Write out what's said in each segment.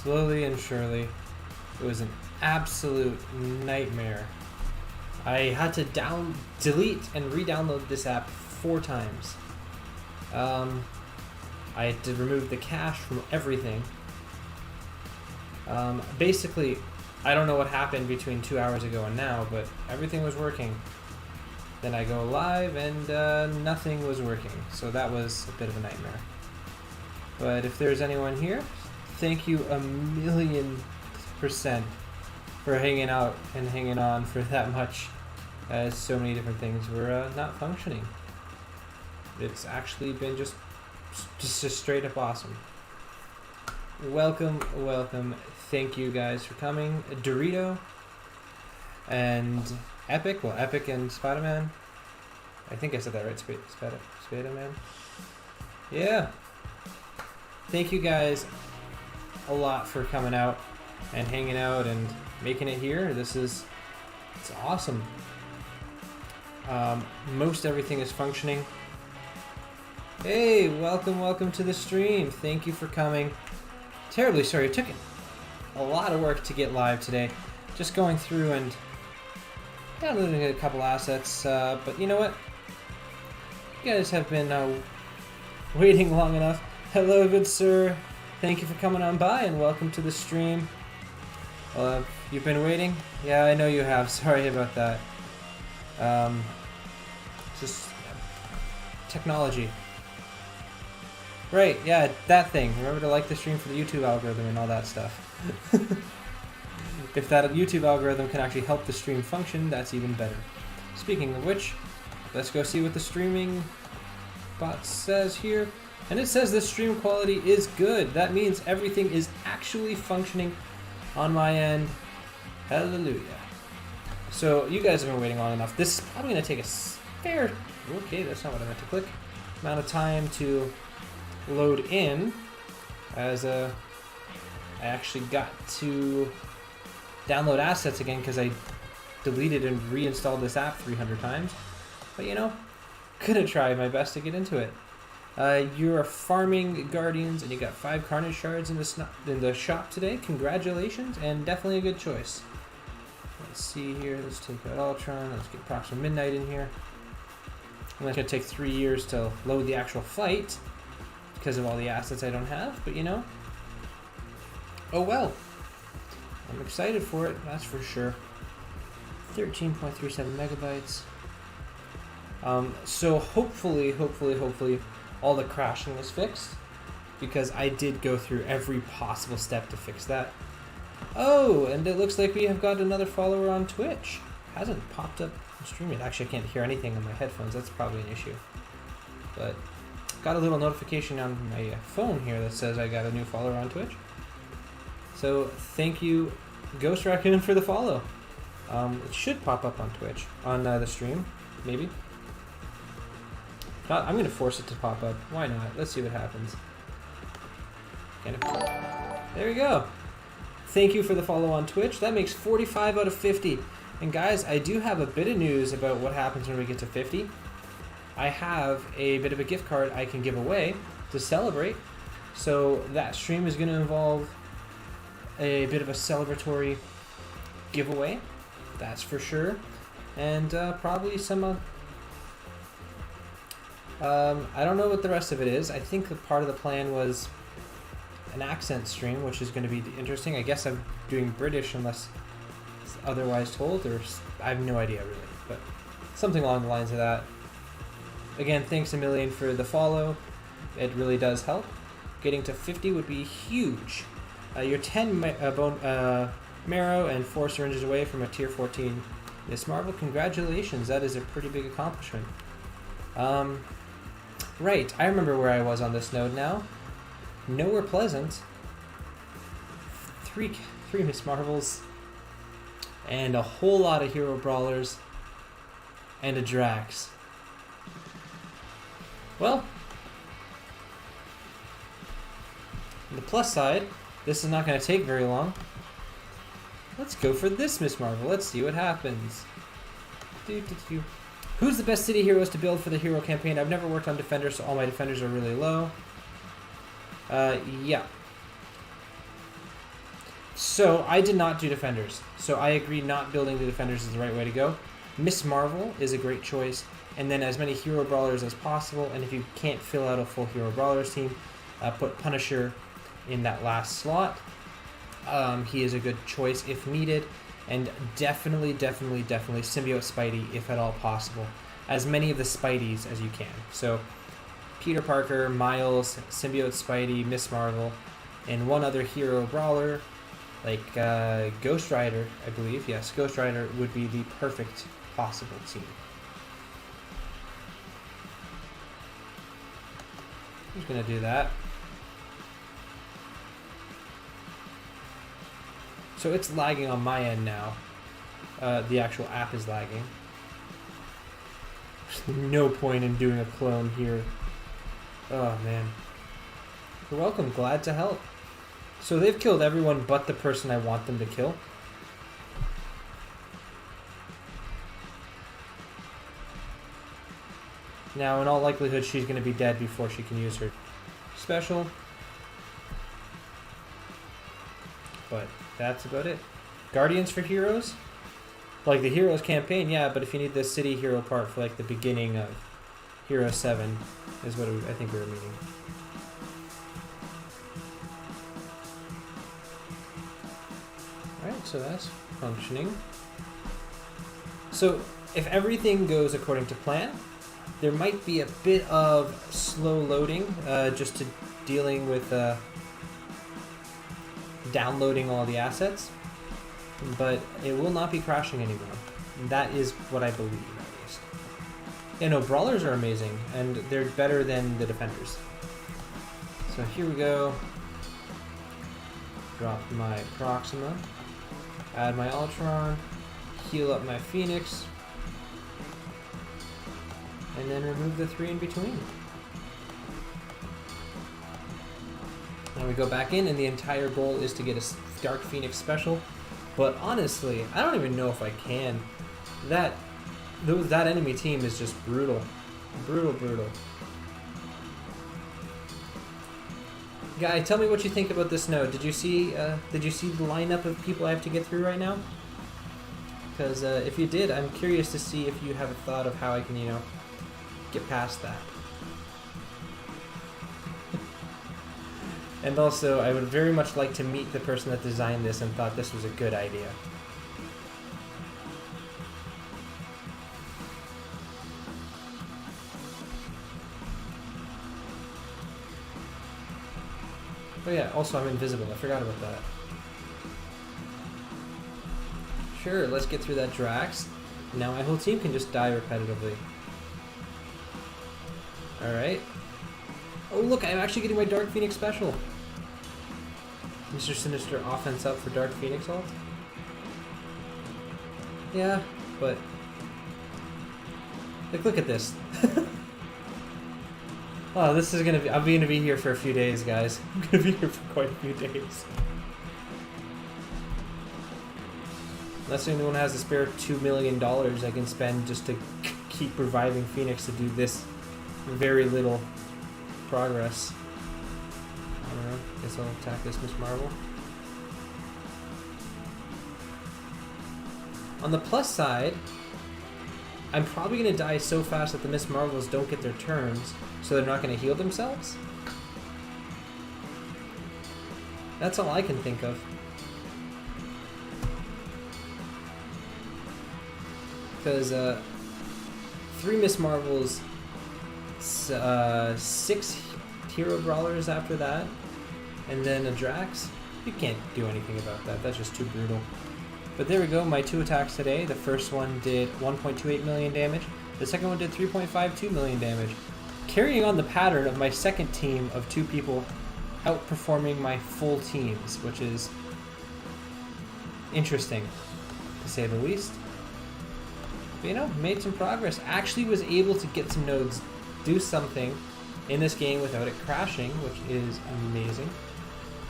slowly and surely, it was an absolute nightmare. I had to delete and re-download this app 4 times. I had to remove the cache from everything. Basically, I don't know what happened between 2 hours ago and now, but everything was working. Then I go live and nothing was working, so that was a bit of a nightmare. But if there's anyone here, thank you 1,000,000% for hanging out and hanging on for that much, as so many different things were not functioning. It's actually been just straight up awesome. Welcome. Thank you guys for coming. Dorito and Epic. Well, Epic and Spider-Man. I think I said that right. Spider-Man. Yeah. Thank you guys a lot for coming out and hanging out and making it here. It's awesome. Most everything is functioning. Hey, welcome to the stream. Thank you for coming. Terribly sorry, it took a lot of work to get live today. Just going through and downloading a couple assets, but you know what? You guys have been waiting long enough. Hello, good sir. Thank you for coming on by and welcome to the stream. You've been waiting? Yeah, I know you have. Sorry about that. Just technology. Right, yeah, that thing. Remember to like the stream for the YouTube algorithm and all that stuff. If that YouTube algorithm can actually help the stream function, that's even better. Speaking of which, let's go see what the streaming bot says here. And it says the stream quality is good. That means everything is actually functioning on my end. Hallelujah. So you guys have been waiting long enough. This is probably going to take a fair... Okay, that's not what I meant to click. Amount of time to load in, as I actually got to download assets again because I deleted and reinstalled this app 300 times. But you know, gonna try my best to get into it. You're farming Guardians and you got 5 Carnage Shards in the shop today. Congratulations, and definitely a good choice. Let's see here. Let's take out Ultron. Let's get Proxima Midnight in here. And that's gonna take 3 years to load the actual fight because of all the assets I don't have, but you know, oh well. I'm excited for it, that's for sure. 13.37 megabytes. So hopefully all the crashing is fixed, because I did go through every possible step to fix that. Oh, and it looks like we have got another follower on Twitch. Hasn't popped up on stream yet. Actually, I can't hear anything on my headphones. That's probably an issue. But got a little notification on my phone here that says I got a new follower on Twitch. So thank you, Ghost Raccoon, for the follow. It should pop up on Twitch, on the stream, maybe. I'm going to force it to pop up. Why not? Let's see what happens. There we go. Thank you for the follow on Twitch. That makes 45 out of 50. And guys, I do have a bit of news about what happens when we get to 50. I have a bit of a gift card I can give away to celebrate. So that stream is going to involve a bit of a celebratory giveaway. That's for sure. And probably some... I don't know what the rest of it is. I think the part of the plan was an accent stream, which is going to be interesting. I guess I'm doing British unless otherwise told, or I have no idea really, but something along the lines of that. Again, thanks a million for the follow. It really does help. Getting to 50 would be huge. You're 10 marrow and 4 syringes away from a tier 14 Miss Marvel. Congratulations, that is a pretty big accomplishment. Right, I remember where I was on this node now. Nowhere pleasant. Three Miss Marvels, and a whole lot of hero brawlers, and a Drax. Well, on the plus side, this is not going to take very long. Let's go for this Miss Marvel. Let's see what happens. Who's the best city heroes to build for the hero campaign? I've never worked on defenders, so all my defenders are really low. Yeah. So I did not do defenders. So I agree not building the defenders is the right way to go. Miss Marvel is a great choice. And then as many hero brawlers as possible. And if you can't fill out a full hero brawlers team, put Punisher in that last slot. He is a good choice if needed. And definitely Symbiote Spidey if at all possible. As many of the Spideys as you can. So Peter Parker, Miles, Symbiote Spidey, Miss Marvel, and one other hero brawler like Ghost Rider, I believe. Yes, Ghost Rider would be the perfect possible team. Who's going to do that? So it's lagging on my end now. The actual app is lagging. There's no point in doing a clone here. Oh, man. You're welcome. Glad to help. So they've killed everyone but the person I want them to kill. Now, in all likelihood, she's going to be dead before she can use her special. But that's about it. Guardians for heroes? Like the heroes campaign, yeah, but if you need the city hero part for like the beginning of Hero 7 is what I think we were meaning. Alright, so that's functioning. So if everything goes according to plan, there might be a bit of slow loading just to dealing with downloading all the assets, but it will not be crashing anymore. That is what I believe, at least. Yeah, no, brawlers are amazing, and they're better than the defenders. So here we go. Drop my Proxima, add my Ultron, heal up my Phoenix, and then remove the 3 in between. Now we go back in, and the entire goal is to get a Dark Phoenix special. But honestly, I don't even know if I can. That enemy team is just brutal. Brutal. Guy, tell me what you think about this node. Did you see the lineup of people I have to get through right now? Because if you did, I'm curious to see if you have a thought of how I can, get past that. And also, I would very much like to meet the person that designed this and thought this was a good idea. Oh yeah, also I'm invisible. I forgot about that. Sure, let's get through that Drax. Now my whole team can just die repetitively. Alright. Oh look, I'm actually getting my Dark Phoenix special. Mr. Sinister offense up for Dark Phoenix ult? Yeah, but... like, look at this. Oh, this is gonna be... I'm gonna be here for a few days, guys. I'm gonna be here for quite a few days. Unless anyone has a spare $2 million I can spend just to keep reviving Phoenix to do this very little progress. I don't know. Guess I'll attack this Miss Marvel. On the plus side, I'm probably going to die so fast that the Miss Marvels don't get their turns, so they're not going to heal themselves. That's all I can think of. Because 3 Miss Marvels, 6 hero brawlers after that, and then a Drax. You can't do anything about that. That's just too brutal. But there we go, my 2 attacks today. The first one did 1.28 million damage. The second one did 3.52 million damage. Carrying on the pattern of my second team of 2 people outperforming my full teams, which is interesting, to say the least. But, made some progress. Actually was able to get some nodes, do something in this game without it crashing, which is amazing.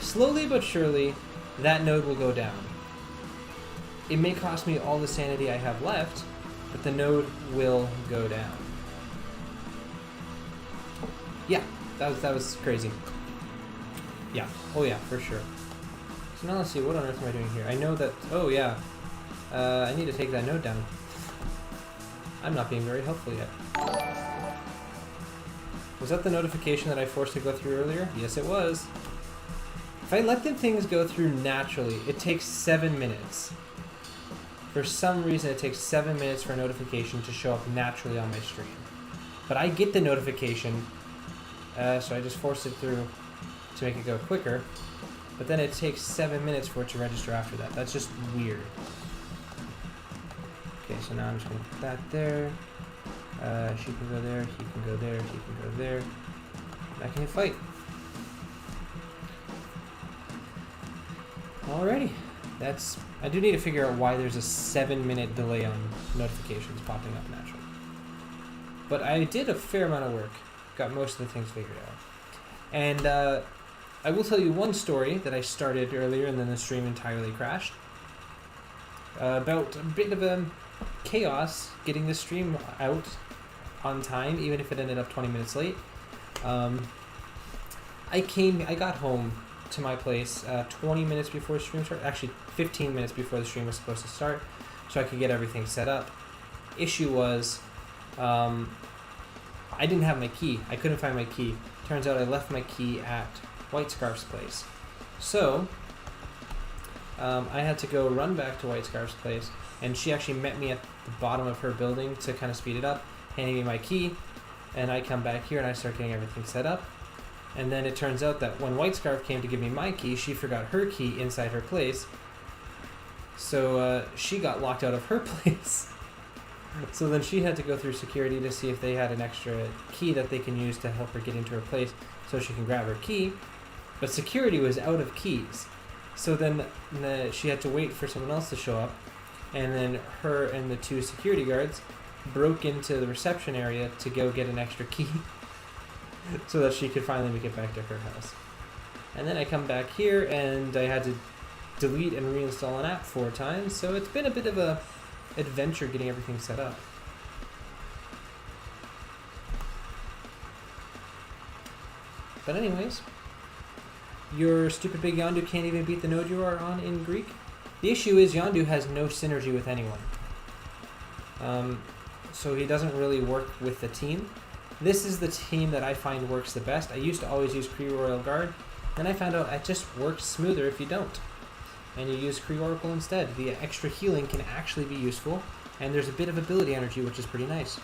Slowly but surely, that node will go down. It may cost me all the sanity I have left, but the node will go down. Yeah, that was crazy. Yeah, oh yeah, for sure. So now let's see, what on earth am I doing here? I know that, oh yeah, I need to take that note down. I'm not being very helpful yet. Was that the notification that I forced to go through earlier? Yes, it was. If I let the things go through naturally, it takes 7 minutes. For some reason, it takes 7 minutes for a notification to show up naturally on my stream. But I get the notification, so I just forced it through to make it go quicker. But then it takes 7 minutes for it to register after that. That's just weird. Okay, so now I'm just going to put that there. She can go there, he can go there, he can go there. I can hit fight. Alrighty. I do need to figure out why there's a 7-minute delay on notifications popping up naturally. But I did a fair amount of work. Got most of the things figured out. And I will tell you one story that I started earlier and then the stream entirely crashed. About a bit of a chaos getting the stream out on time, even if it ended up 20 minutes late. I got home to my place 20 minutes before the stream started, actually 15 minutes before the stream was supposed to start, so I could get everything set up. Issue was, I didn't have my key. I couldn't find my key. Turns out I left my key at White Scarf's place. So, I had to go run back to White Scarf's place, and she actually met me at the bottom of her building to kind of speed it up, handing me my key, and I come back here and I start getting everything set up. And then it turns out that when White Scarf came to give me my key, she forgot her key inside her place. So she got locked out of her place. So then she had to go through security to see if they had an extra key that they can use to help her get into her place so she can grab her key. But security was out of keys. So then she had to wait for someone else to show up. And then her and the 2 security guards broke into the reception area to go get an extra key so that she could finally make it back to her house. And then I come back here and I had to delete and reinstall an app 4 times, so it's been a bit of a adventure getting everything set up. But anyways, your stupid big Yondu can't even beat the node you are on in Greek. The issue is Yondu has no synergy with anyone. So he doesn't really work with the team. This is the team that I find works the best. I used to always use Kree Royal Guard, and I found out it just works smoother if you don't. And you use Kree Oracle instead. The extra healing can actually be useful, and there's a bit of ability energy, which is pretty nice.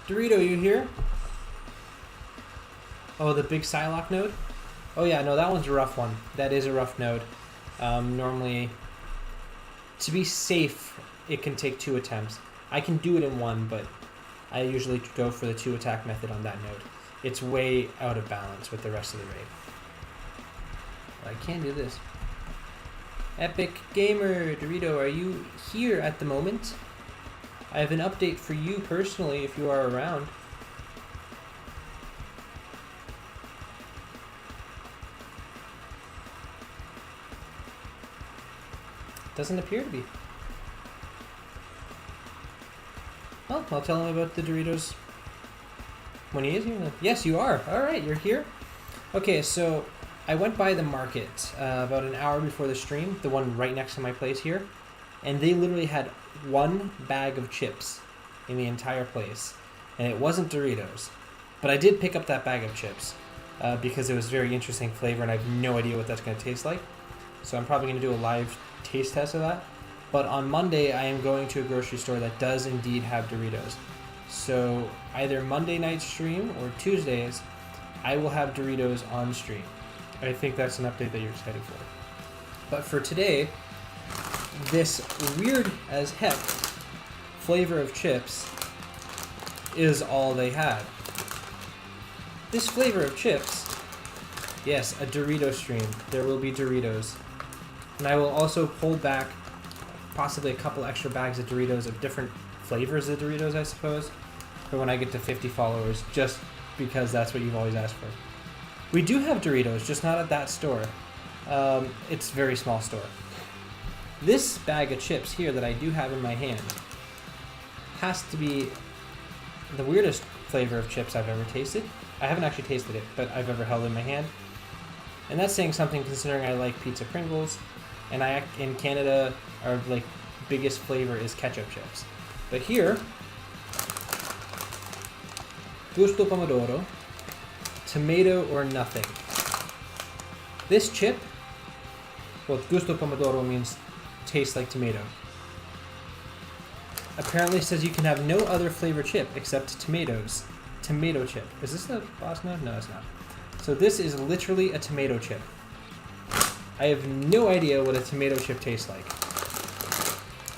Dorito, you here? Oh, the big Psylocke node? Oh yeah, no, that one's a rough one. That is a rough node. Normally, to be safe, it can take 2 attempts. I can do it in 1, but I usually go for the 2 attack method on that node. It's way out of balance with the rest of the raid. I can do this. Epic Gamer, Dorito, are you here at the moment? I have an update for you personally if you are around. Doesn't appear to be. Well, I'll tell him about the Doritos when he is here. Yes, you are. Alright, you're here. Okay, so I went by the market about an hour before the stream, the one right next to my place here, and they literally had 1 bag of chips in the entire place, and it wasn't Doritos. But I did pick up that bag of chips because it was very interesting flavor, and I have no idea what that's going to taste like. So I'm probably going to do a live taste test of that. But on Monday, I am going to a grocery store that does indeed have Doritos. So either Monday night stream or Tuesdays, I will have Doritos on stream. I think that's an update that you're excited for. But for today, this weird as heck flavor of chips is all they had. This flavor of chips, yes, a Dorito stream. There will be Doritos. And I will also pull back possibly a couple extra bags of Doritos of different flavors of Doritos, I suppose, for when I get to 50 followers, just because that's what you've always asked for. We do have Doritos, just not at that store. It's a very small store. This bag of chips here that I do have in my hand has to be the weirdest flavor of chips I've ever tasted. I haven't actually tasted it, but I've ever held in my hand. And that's saying something considering I like pizza Pringles, and in Canada, our like biggest flavor is ketchup chips. But here, gusto pomodoro, tomato or nothing. This chip, well, gusto pomodoro means tastes like tomato. Apparently says you can have no other flavor chip except tomatoes. Tomato chip. Is this the boss node? No, it's not. So this is literally a tomato chip. I have no idea what a tomato chip tastes like.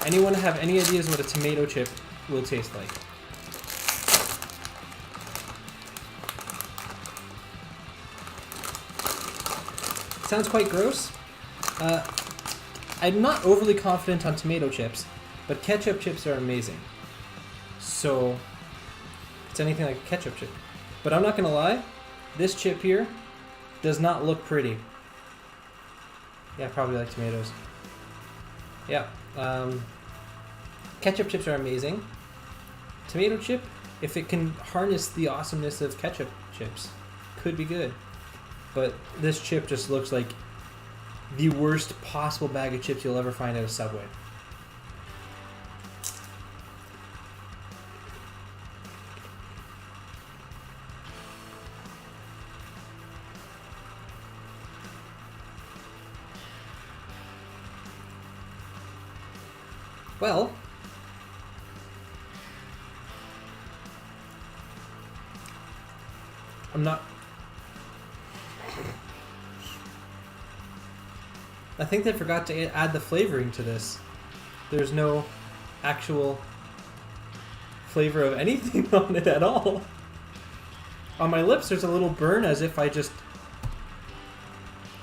Anyone have any ideas what a tomato chip will taste like? Sounds quite gross. I'm not overly confident on tomato chips, but ketchup chips are amazing. So it's anything like a ketchup chip. But I'm not gonna lie, this chip here does not look pretty. Yeah, probably like tomatoes. Yeah, ketchup chips are amazing. Tomato chip, if it can harness the awesomeness of ketchup chips, could be good. But this chip just looks like the worst possible bag of chips you'll ever find at a Subway. Well, I'm not... I think they forgot to add the flavoring to this. There's no actual flavor of anything on it at all. On my lips there's a little burn as if I just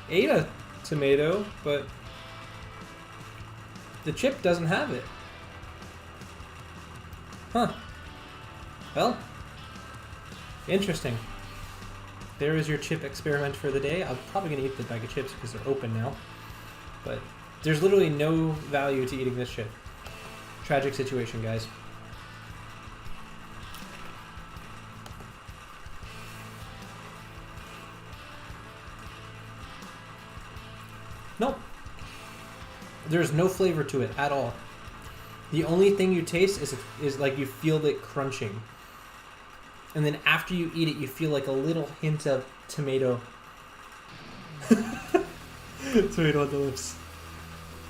ate a tomato, but the chip doesn't have it. Huh. Well, interesting. There is your chip experiment for the day. I'm probably going to eat the bag of chips because they're open now. But there's literally no value to eating this shit. Tragic situation, guys. Nope. There's no flavor to it at all. The only thing you taste is like you feel it crunching. And then after you eat it, you feel like a little hint of tomato. Tomato on the lips.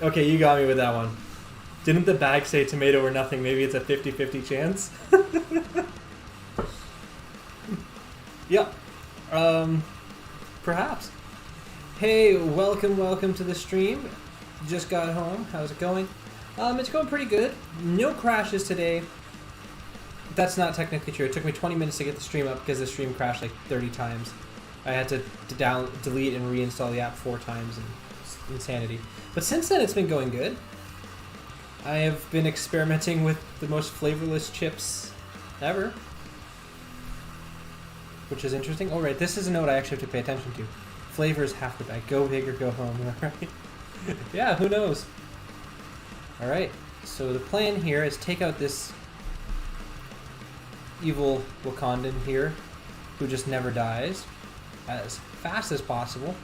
Okay, you got me with that one. Didn't the bag say tomato or nothing? Maybe it's a 50-50 chance? Yeah. Perhaps. Hey, welcome to the stream. Just got home. How's it going? It's going pretty good. No crashes today. That's not technically true. It took me 20 minutes to get the stream up because the stream crashed like 30 times. I had to delete and reinstall the app 4 times, and it's insanity. But since then, it's been going good. I have been experimenting with the most flavorless chips ever, which is interesting. Oh, right, this is a note I actually have to pay attention to. Flavor is half the bag. Go big or go home, right? Yeah, who knows? All right, so the plan here is take out this evil Wakandan here, who just never dies, as fast as possible,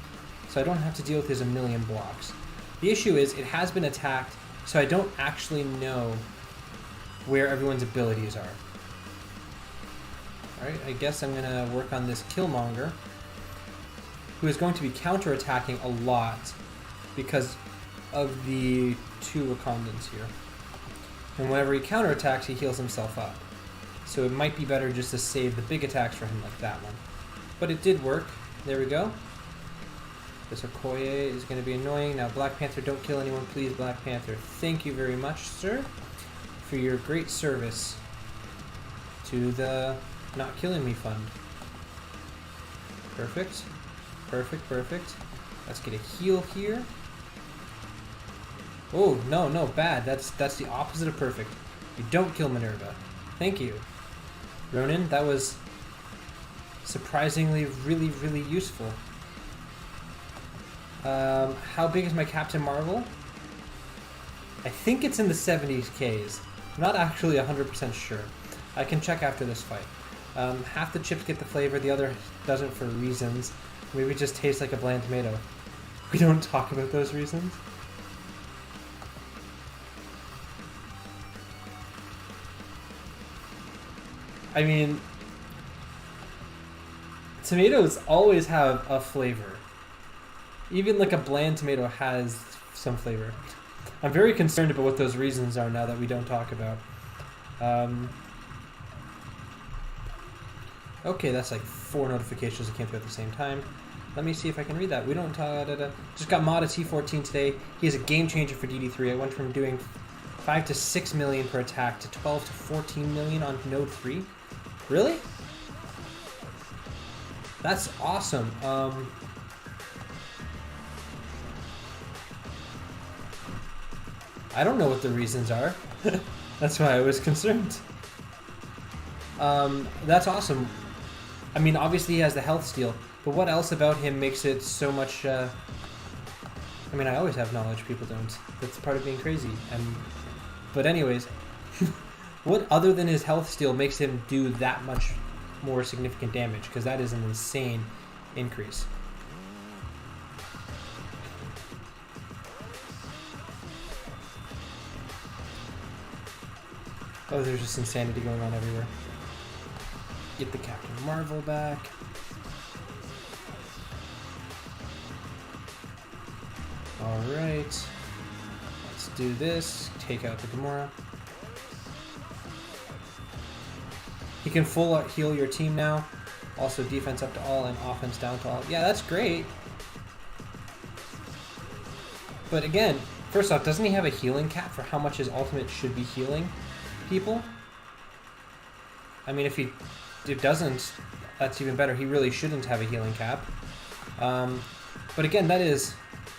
so I don't have to deal with his a million blocks. The issue is it has been attacked, so I don't actually know where everyone's abilities are. Alright, I guess I'm going to work on this Killmonger, who is going to be counter-attacking a lot because of the 2 Wakandans here. And whenever he counterattacks, he heals himself up. So it might be better just to save the big attacks for him like that one. But it did work. There we go. This Okoye is going to be annoying. Now, Black Panther, don't kill anyone, please, Black Panther. Thank you very much, sir, for your great service to the Not Killing Me Fund. Perfect. Perfect, perfect. Let's get a heal here. Oh, no, bad. That's the opposite of perfect. You don't kill Minerva. Thank you. Ronin, that was surprisingly really useful. How big is my Captain Marvel? I think it's in the 70s Ks. I'm not actually 100% sure. I can check after this fight. Half the chips get the flavor, the other doesn't for reasons. Maybe it just tastes like a bland tomato. We don't talk about those reasons. I mean, tomatoes always have a flavor. Even like a bland tomato has some flavor. I'm very concerned about what those reasons are now that we don't talk about. Okay, that's like 4 notifications that came through at the same time. Let me see if I can read that. We don't just got Mod a T14 today. He is a game changer for DD3. I went from doing 5 to 6 million per attack to 12 to 14 million on node 3. Really? That's awesome. I don't know what the reasons are. That's why I was concerned. That's awesome. I mean, obviously he has the health steal, but what else about him makes it so much... I mean, I always have knowledge, people don't. That's part of being crazy. But anyways, what other than his health steal makes him do that much more significant damage? Because that is an insane increase. Oh, there's just insanity going on everywhere. Get the Captain Marvel back. Alright. Let's do this. Take out the Gamora. He can full heal your team now. Also defense up to all and offense down to all. Yeah, that's great. But again, first off, doesn't he have a healing cap for how much his ultimate should be healing people? I mean, if he doesn't, that's even better. He really shouldn't have a healing cap. But again, that is...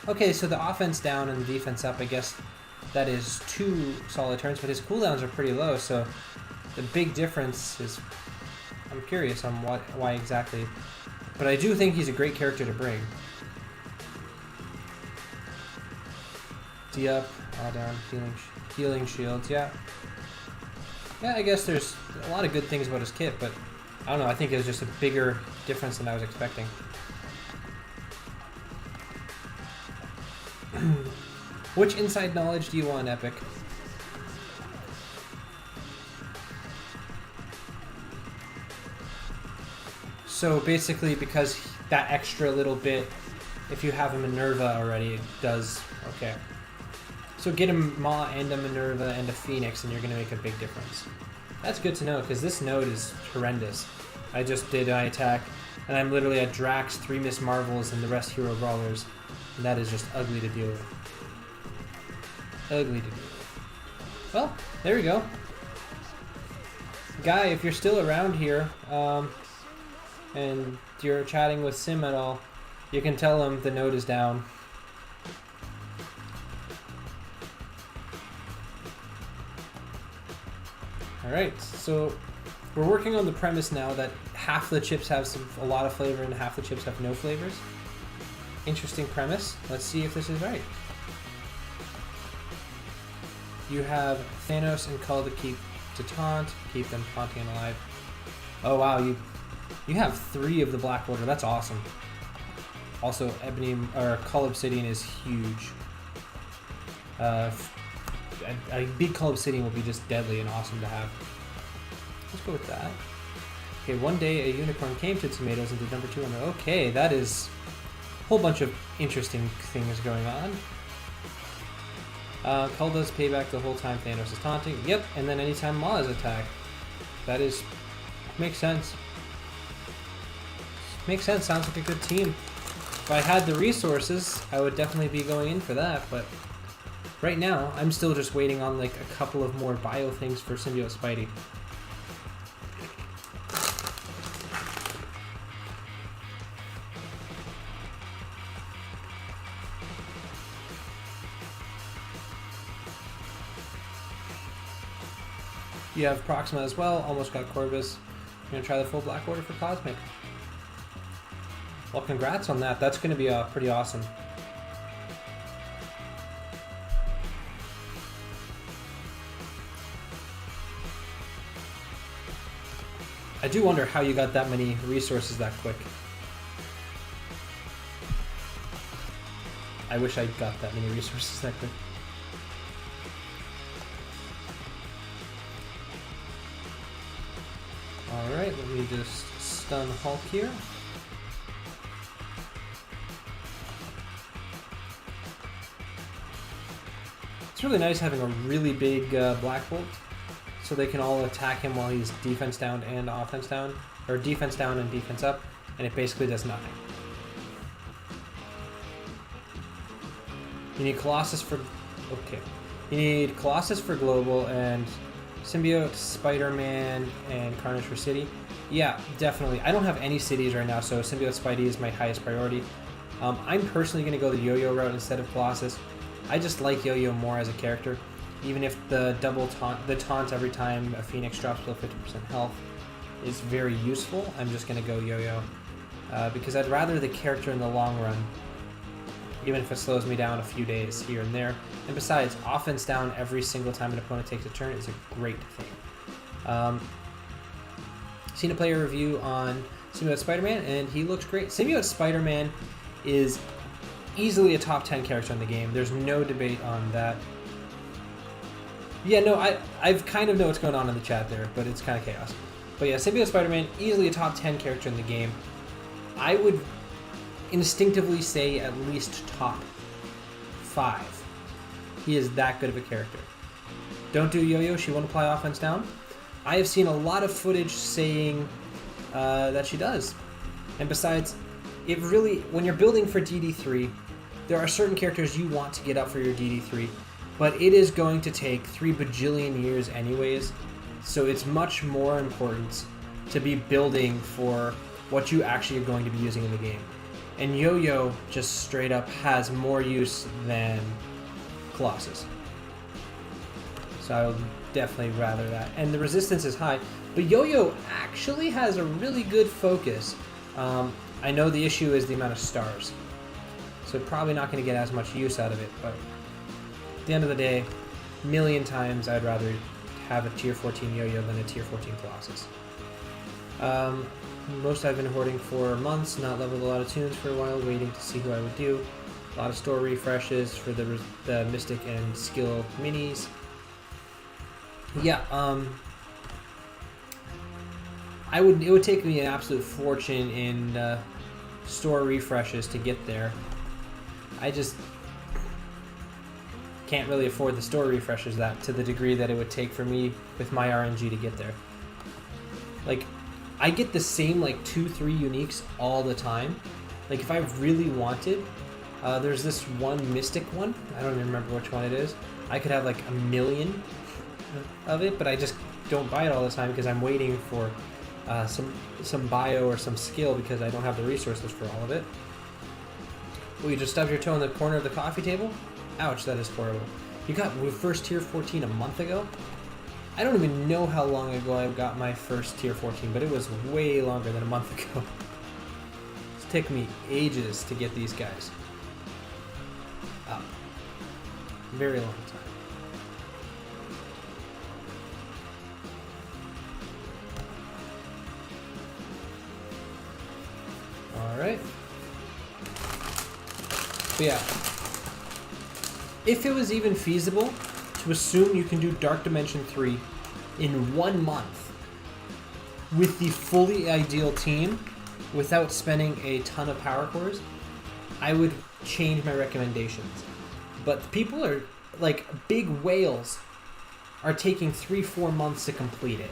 Okay, so the offense down and the defense up, I guess that is 2 solid turns, but his cooldowns are pretty low, so the big difference is... I'm curious on why exactly. But I do think he's a great character to bring. D up, all down, healing shields, yeah. Yeah, I guess there's a lot of good things about his kit, but I don't know, I think it was just a bigger difference than I was expecting. Which inside knowledge do you want, Epic? So basically, because that extra little bit, if you have a Minerva already, it does... Okay. So get a Ma and a Minerva and a Phoenix, and you're going to make a big difference. That's good to know, because this node is horrendous. I just did an attack, and I'm literally at Drax, 3 Miss Marvels, and the rest Hero Brawlers. And that is just ugly to deal with. Ugly to deal with. Well, there we go. Guy, if you're still around here, and you're chatting with Sim at all, you can tell him the node is down. Alright, so we're working on the premise now that half the chips have a lot of flavor and half the chips have no flavors. Interesting premise. Let's see if this is right. You have Thanos and Cull to taunt, keep them taunting and alive. Oh wow, you have 3 of the Black Order. That's awesome. Also, Cull Obsidian is huge. A big Cull Obsidian will be just deadly and awesome to have. Let's go with that. Okay, one day a unicorn came to tomatoes and did number 2 on the... Okay, that is a whole bunch of interesting things going on. Cull does payback the whole time Thanos is taunting. Yep, and then anytime Ma is attacked. That is... makes sense. Makes sense, sounds like a good team. If I had the resources, I would definitely be going in for that, but... Right now, I'm still just waiting on like a couple of more bio things for Symbiote Spidey. You have Proxima as well, almost got Corvus. I'm going to try the full Black Order for Cosmic. Well, congrats on that. That's going to be pretty awesome. I do wonder how you got that many resources that quick. I wish I got that many resources that quick. Alright, let me just stun Hulk here. It's really nice having a really big Black Bolt, so they can all attack him while he's defense down and offense down, or defense down and defense up, and it basically does nothing. You need Colossus for... okay. You need Colossus for global and Symbiote, Spider-Man, and Carnage for city. Yeah, definitely. I don't have any cities right now, so Symbiote Spidey is my highest priority. I'm personally going to go the Yo-Yo route instead of Colossus. I just like Yo-Yo more as a character. Even if the double taunt every time a Phoenix drops below 50% health is very useful, I'm just going to go Yo-Yo. Because I'd rather the character in the long run, even if it slows me down a few days here and there. And besides, offense down every single time an opponent takes a turn is a great thing. Seen a player review on Symbiote Spider-Man, and he looks great. Symbiote Spider-Man is easily a top 10 character in the game. There's no debate on that. Yeah, no, I've kind of know what's going on in the chat there, but it's kind of chaos. But yeah, Symbiote Spider-Man, easily a top 10 character in the game. I would instinctively say at least top 5. He is that good of a character. Don't do Yo-Yo, she won't apply offense down. I have seen a lot of footage saying that she does. And besides, it really, when you're building for DD3, there are certain characters you want to get up for your DD3, but it is going to take 3 bajillion years anyways, so it's much more important to be building for what you actually are going to be using in the game. And Yo-Yo just straight up has more use than Colossus. So I would definitely rather that. And the resistance is high, but Yo-Yo actually has a really good focus. I know the issue is the amount of stars, so probably not going to get as much use out of it, but at the end of the day, a million times I'd rather have a tier 14 Yo-Yo than a tier 14 Colossus. Most I've been hoarding for months, not leveled a lot of tunes for a while, waiting to see who I would do. A lot of store refreshes for the Mystic and Skill minis. Yeah, it would take me an absolute fortune in store refreshes to get there. I just can't really afford the store refreshes that to the degree that it would take for me with my RNG to get there. Like, I get the same like 2-3 uniques all the time. Like if I really wanted, there's this one Mystic one, I don't even remember which one it is. I could have like 1 million of it, but I just don't buy it all the time because I'm waiting for some bio or some skill because I don't have the resources for all of it. Oh, you just stubbed your toe in the corner of the coffee table? Ouch, that is horrible. You got first tier 14 a month ago? I don't even know how long ago I got my first tier 14, but it was way longer than a month ago. It's taken me ages to get these guys up. Very long time. Alright. But yeah. If it was even feasible to assume you can do Dark Dimension 3 in 1 month with the fully ideal team without spending a ton of power cores, I would change my recommendations. But people are, like, big whales are taking 3-4 months to complete it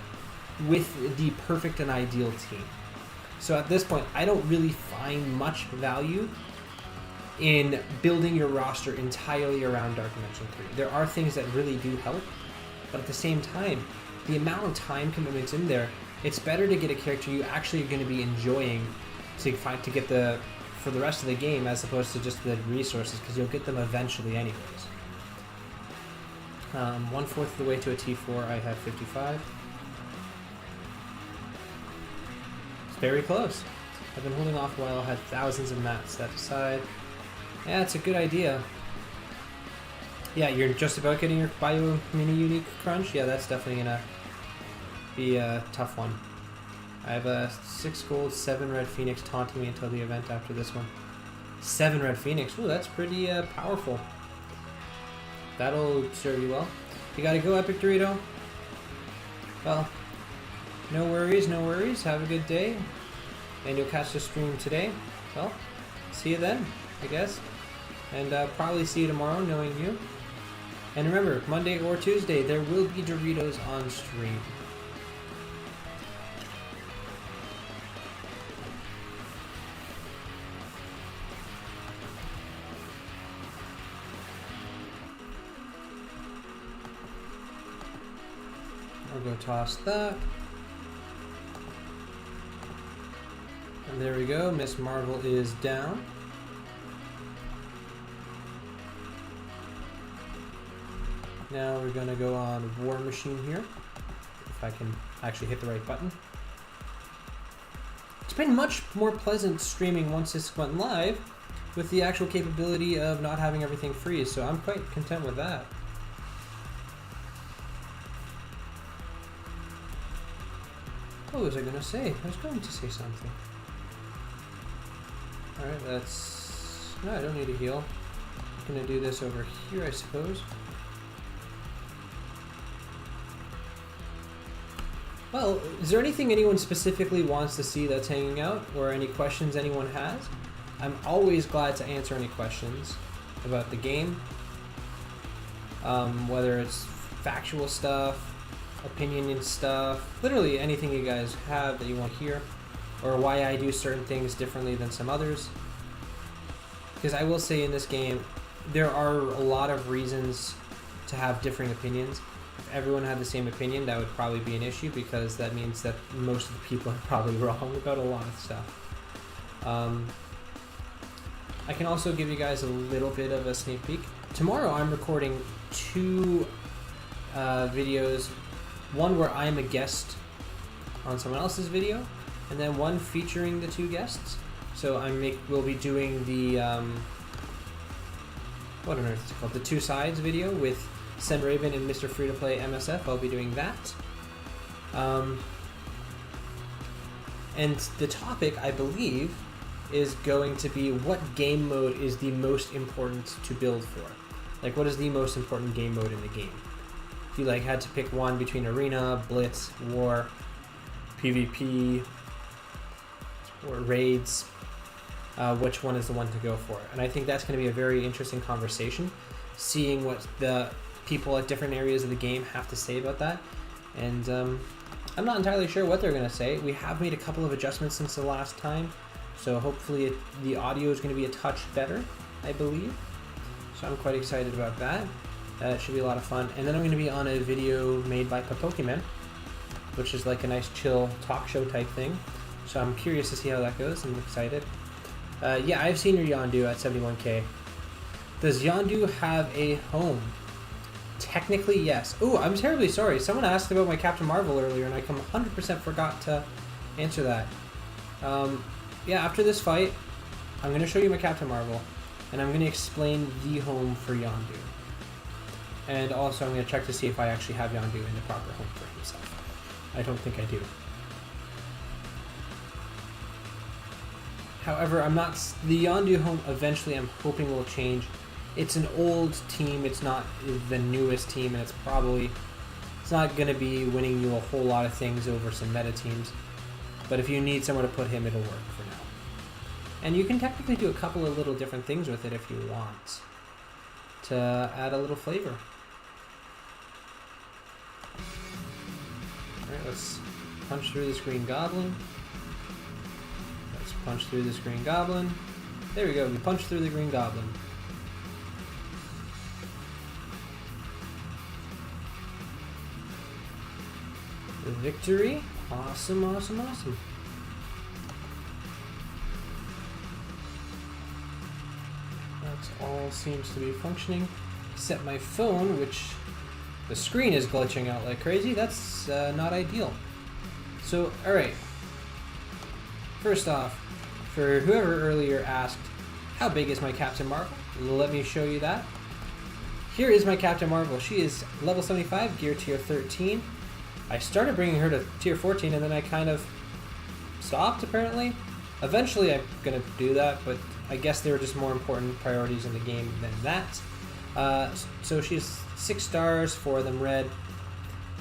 with the perfect and ideal team. So at this point, I don't really find much value in building your roster entirely around Dark Dimension 3. There are things that really do help, but at the same time, the amount of time commitments in there, it's better to get a character you actually are going to be enjoying to get for the rest of the game as opposed to just the resources, because you'll get them eventually anyways. 1/4 of the way to a T4, I have 55. It's very close. I've been holding off a while, had thousands of mats set aside. Yeah, it's a good idea. Yeah, you're just about getting your bio mini unique crunch. Yeah, that's definitely gonna be a tough one. I have a 6 gold, 7 red phoenix taunting me until the event after this one. 7 red phoenix. Ooh, that's pretty powerful. That'll serve you well. You gotta go, Epic Dorito. Well, no worries, no worries. Have a good day. And you'll catch the stream today. Well, see you then, I guess. And probably see you tomorrow, knowing you. And remember, Monday or Tuesday, there will be Doritos on stream. I'll go toss that. And there we go, Miss Marvel is down. Now we're gonna go on War Machine here, if I can actually hit the right button. It's been much more pleasant streaming once this went live, with the actual capability of not having everything freeze, so I'm quite content with that. What was I gonna say? I was going to say something. Alright, that's... No, I don't need a heal. I'm gonna do this over here, I suppose. Well, is there anything anyone specifically wants to see that's hanging out, or any questions anyone has? I'm always glad to answer any questions about the game. Whether it's factual stuff, opinion stuff, literally anything you guys have that you want to hear, or why I do certain things differently than some others. Because I will say in this game, there are a lot of reasons to have differing opinions. If everyone had the same opinion, that would probably be an issue, because that means that most of the people are probably wrong about a lot of stuff. I can also give you guys a little bit of a sneak peek. Tomorrow I'm recording 2 videos, one where I'm a guest on someone else's video, and then one featuring the 2 guests. So we'll be doing the what on earth is it called? The 2 Sides video with Send Raven and Mr. Free to Play MSF. I'll be doing that. And the topic, I believe, is going to be what game mode is the most important to build for. Like, what is the most important game mode in the game? If you had to pick one between Arena, Blitz, War, PvP, or Raids, which one is the one to go for? And I think that's going to be a very interesting conversation, seeing what the people at different areas of the game have to say about that. And I'm not entirely sure what they're going to say. We have made a couple of adjustments since the last time, so hopefully the audio is going to be a touch better, I believe. So I'm quite excited about that. It should be a lot of fun. And then I'm going to be on a video made by Pokemon, which is like a nice chill talk show type thing. So I'm curious to see how that goes. I'm excited. Yeah, I've seen your Yondu at 71k. Does Yondu have a home? Technically, yes. Oh, I'm terribly sorry. Someone asked about my Captain Marvel earlier, and I 100% forgot to answer that. Yeah, after this fight, I'm going to show you my Captain Marvel, and I'm going to explain the home for Yondu. And also, I'm going to check to see if I actually have Yondu in the proper home for himself. I don't think I do. However, the Yondu home eventually I'm hoping will change. It's an old team, it's not the newest team, and it's not going to be winning you a whole lot of things over some meta teams. But if you need somewhere to put him, it'll work for now. And you can technically do a couple of little different things with it if you want, to add a little flavor. Alright, let's punch through this green goblin. Let's punch through this green goblin. There we go, we punched through the green goblin. Victory. Awesome, awesome, awesome. That's all seems to be functioning, except my phone, which the screen is glitching out like crazy. That's not ideal. So, alright. First off, for whoever earlier asked, how big is my Captain Marvel? Let me show you that. Here is my Captain Marvel. She is level 75, gear tier 13. I started bringing her to tier 14, and then I kind of stopped, apparently. Eventually I'm going to do that, but I guess there were just more important priorities in the game than that. So she's 6 stars, 4 of them red,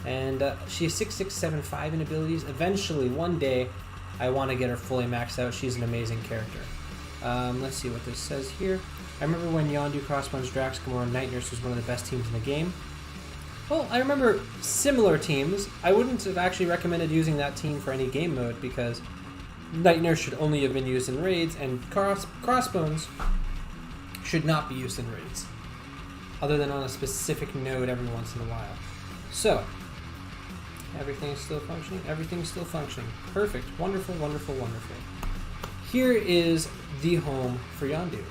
and she's 6675 in abilities. Eventually, one day, I want to get her fully maxed out. She's an amazing character. Let's see what this says here. I remember when Yondu, Crossbones, Drax, Gamora, and Night Nurse was one of the best teams in the game. Well, I remember similar teams. I wouldn't have actually recommended using that team for any game mode because Night Nurse should only have been used in raids, and Crossbones should not be used in raids, other than on a specific node every once in a while. So, everything's still functioning? Everything's still functioning. Perfect. Wonderful, wonderful, wonderful. Here is the home for Yondu.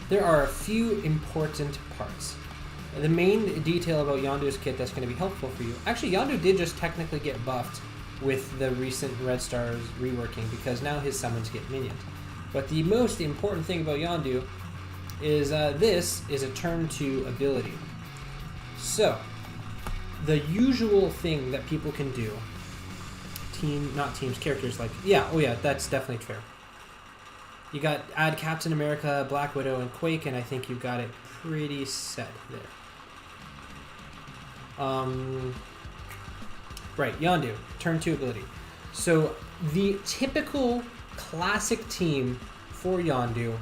There are a few important parts. The main detail about Yondu's kit that's going to be helpful for you. Actually, Yondu did just technically get buffed with the recent Red Stars reworking because now his summons get minions. But the most important thing about Yondu is this is a turn 2 ability. So, the usual thing that people can do, characters like, that's definitely fair. You got add Captain America, Black Widow, and Quake, and I think you've got it pretty set there. Right, Yondu, turn 2 ability. So the typical classic team for Yondu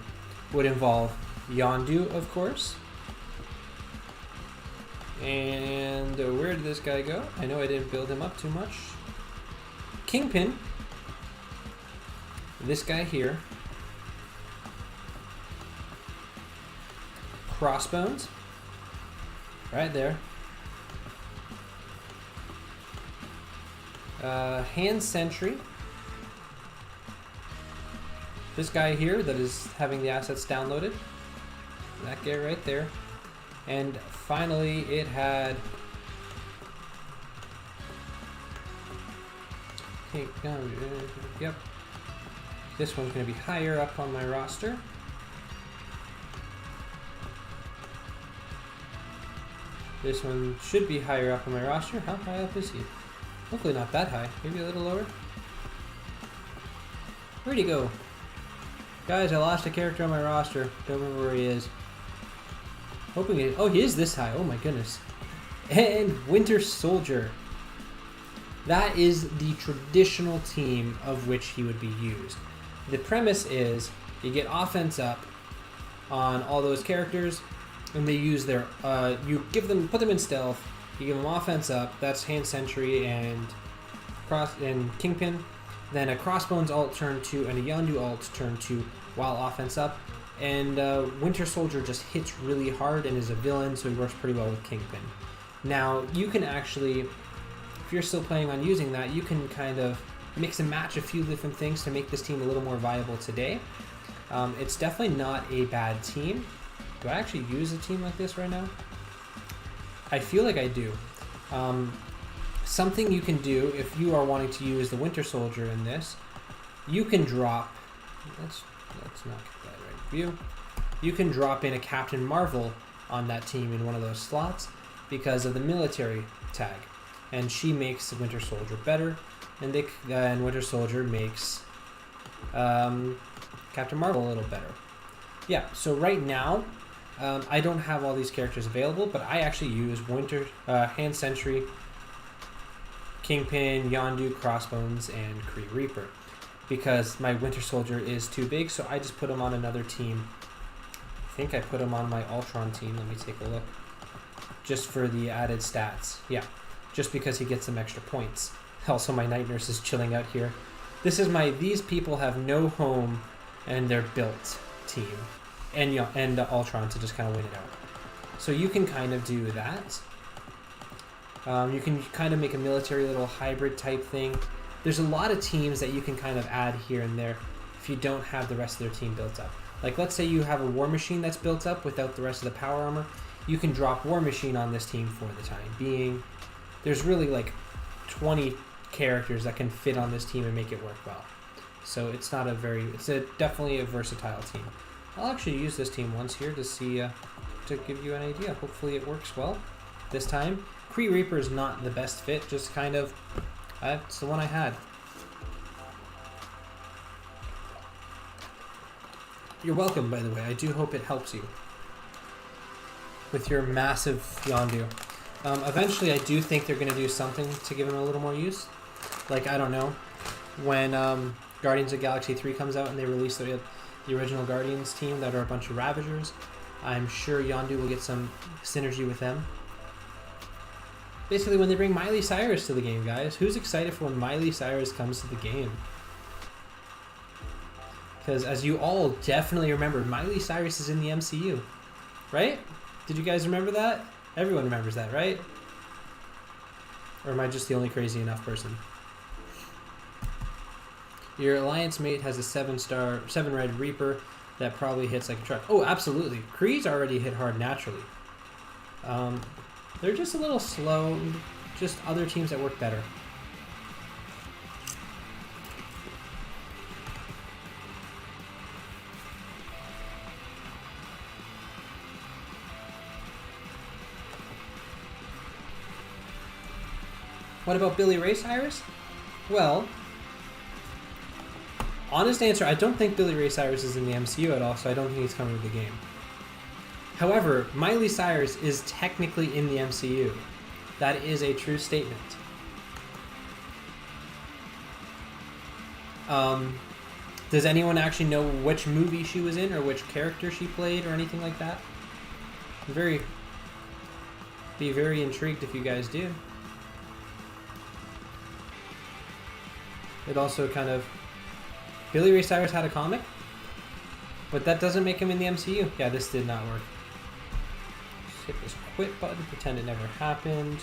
would involve Yondu, of course. And where did this guy go? I know I didn't build him up too much. Kingpin. This guy here. Crossbones. Right there. Hand Sentry. This guy here that is having the assets downloaded. That guy right there. And finally it had... Yep. This one's going to be higher up on my roster. This one should be higher up on my roster. How high up is he? Hopefully not that high. Maybe a little lower. Where'd he go? Guys, I lost a character on my roster. Don't remember where he is. Hoping he... Oh, he is this high. Oh my goodness. And Winter Soldier. That is the traditional team of which he would be used. The premise is you get offense up on all those characters, and they use their put them in stealth. You give them offense up. That's Hand Sentry and Kingpin. Then a Crossbones alt turn 2 and a Yondu alt turn 2 while offense up. And Winter Soldier just hits really hard and is a villain, so he works pretty well with Kingpin. Now you can actually, if you're still planning on using that, you can kind of mix and match a few different things to make this team a little more viable today. It's definitely not a bad team. Do I actually use a team like this right now? I feel like I do. Something you can do if you are wanting to use the Winter Soldier in this, you can drop... Let's not get that right view. You can drop in a Captain Marvel on that team in one of those slots because of the military tag. And she makes the Winter Soldier better, and Winter Soldier makes Captain Marvel a little better. Yeah, so right now, I don't have all these characters available, but I actually use Hand Sentry, Kingpin, Yondu, Crossbones, and Kree Reaper because my Winter Soldier is too big, so I just put him on another team. I think I put him on my Ultron team. Let me take a look. Just for the added stats. Yeah, just because he gets some extra points. Also, my Night Nurse is chilling out here. These people have no home, and they're built team. And Ultron to just kind of win it out. So you can kind of do that. You can kind of make a military little hybrid type thing. There's a lot of teams that you can kind of add here and there if you don't have the rest of their team built up. Like let's say you have a War Machine that's built up without the rest of the power armor. You can drop War Machine on this team for the time being. There's really like 20 characters that can fit on this team and make it work well. So it's definitely a versatile team. I'll actually use this team once here to see, to give you an idea. Hopefully it works well this time. Kree Reaper is not the best fit, just kind of, it's the one I had. You're welcome, by the way. I do hope it helps you with your massive Yondu. Eventually, I do think they're going to do something to give him a little more use. Like, I don't know, when Guardians of Galaxy 3 comes out and they release the original Guardians team that are a bunch of Ravagers, I'm sure Yondu will get some synergy with them. Basically, when they bring Miley Cyrus to the game, guys, who's excited for when Miley Cyrus comes to the game? Because as you all definitely remember, Miley Cyrus is in the MCU, right? Did you guys remember that? Everyone remembers that, right? Or am I just the only crazy enough person? Your alliance mate has a 7 red Reaper that probably hits like a truck. Oh, absolutely. Kree's already hit hard naturally. They're just a little slow. Just other teams that work better. What about Billy Ray Cyrus? Well, honest answer, I don't think Billy Ray Cyrus is in the MCU at all, so I don't think he's coming to the game. However, Miley Cyrus is technically in the MCU. That is a true statement. Does anyone actually know which movie she was in or which character she played or anything like that? Be very intrigued if you guys do. It also kind of... Billy Ray Cyrus had a comic, but that doesn't make him in the MCU. Yeah, this did not work. Just hit this quit button, pretend it never happened.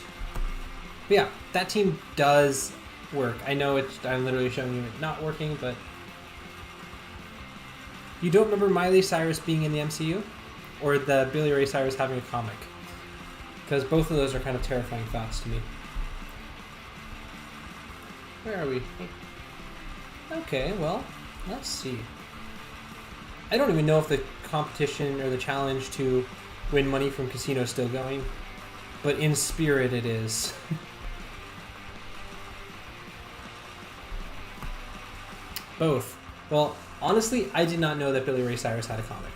But yeah, that team does work. I know I'm literally showing you it not working, but... You don't remember Miley Cyrus being in the MCU? Or the Billy Ray Cyrus having a comic? Because both of those are kind of terrifying thoughts to me. Where are we? Okay, well, let's see. I don't even know if the competition or the challenge to win money from casino is still going, but in spirit it is. Both. Well, honestly, I did not know that Billy Ray Cyrus had a comic.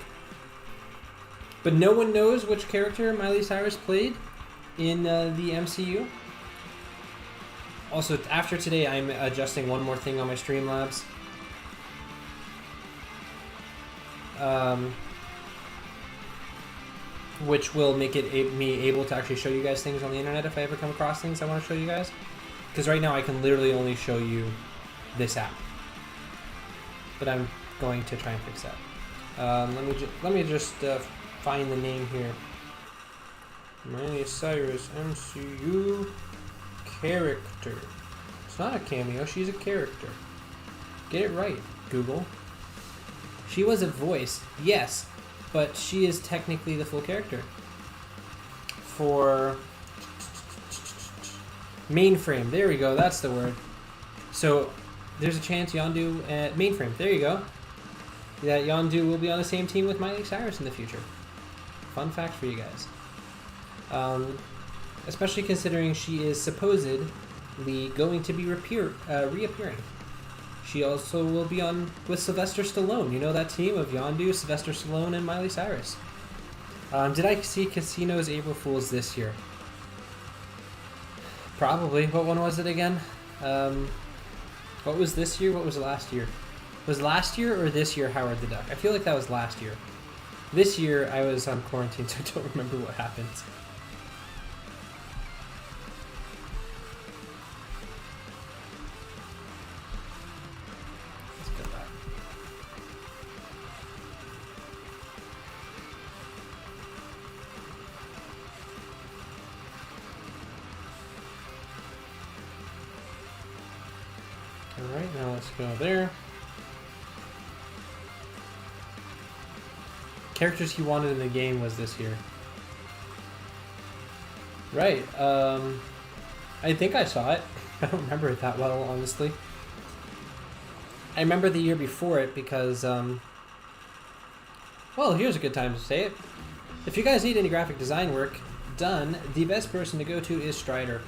But no one knows which character Miley Cyrus played in the MCU. Also, after today, I'm adjusting one more thing on my Streamlabs. Which will make it me able to actually show you guys things on the internet if I ever come across things I want to show you guys. Because right now I can literally only show you this app. But I'm going to try and fix that. Let me just find the name here. Miley Cyrus MCU character. It's not a cameo, she's a character. Get it right, Google. She was a voice, yes, but she is technically the full character. For Mainframe, there we go, that's the word. So there's a chance Yondu at Mainframe, there you go. That Yondu will be on the same team with Miley Cyrus in the future. Fun fact for you guys. Especially considering she is supposedly going to be reappearing. She also will be on with Sylvester Stallone. You know that team of Yondu, Sylvester Stallone, and Miley Cyrus. Did I see Casino's April Fools this year? Probably. What one was it again? What was this year? What was last year? Was last year or this year Howard the Duck? I feel like that was last year. This year I was on quarantine, so I don't remember what happened. Alright, now let's go there. Characters he wanted in the game was this year. Right, I think I saw it. I don't remember it that well, honestly. I remember the year before it because, well, here's a good time to say it. If you guys need any graphic design work done, the best person to go to is Strider.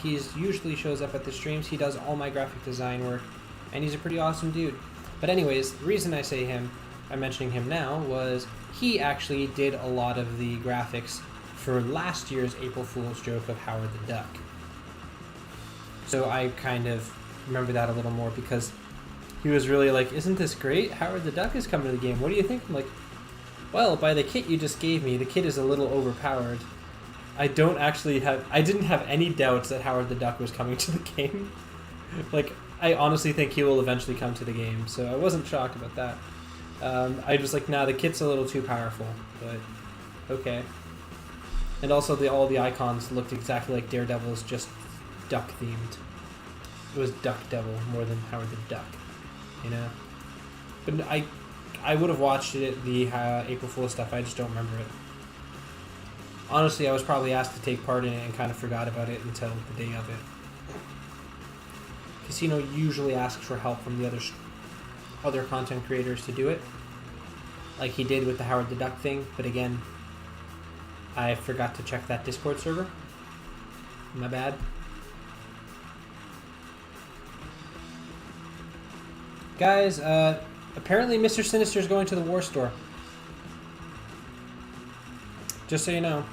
He's usually shows up at the streams. He does all my graphic design work, and he's a pretty awesome dude. But anyways, the reason I say him I'm mentioning him now was he actually did a lot of the graphics for last year's April Fool's joke of Howard the Duck. So I kind of remember that a little more because he was really like, isn't this great? Howard the Duck is coming to the game. What do you think? I'm like, well, by the kit you just gave me, the kit is a little overpowered. I didn't have any doubts that Howard the Duck was coming to the game. Like, I honestly think he will eventually come to the game, so I wasn't shocked about that. I was like, nah, the kit's a little too powerful, but okay. And also all the icons looked exactly like Daredevil's, just duck themed. It was Duck Devil more than Howard the Duck, you know? But I would have watched it, the April Fool's stuff, I just don't remember it. Honestly, I was probably asked to take part in it and kind of forgot about it until the day of it. Casino usually asks for help from the other content creators to do it, like he did with the Howard the Duck thing, but again, I forgot to check that Discord server. My bad. Guys, apparently Mr. Sinister is going to the War Store. Just so you know.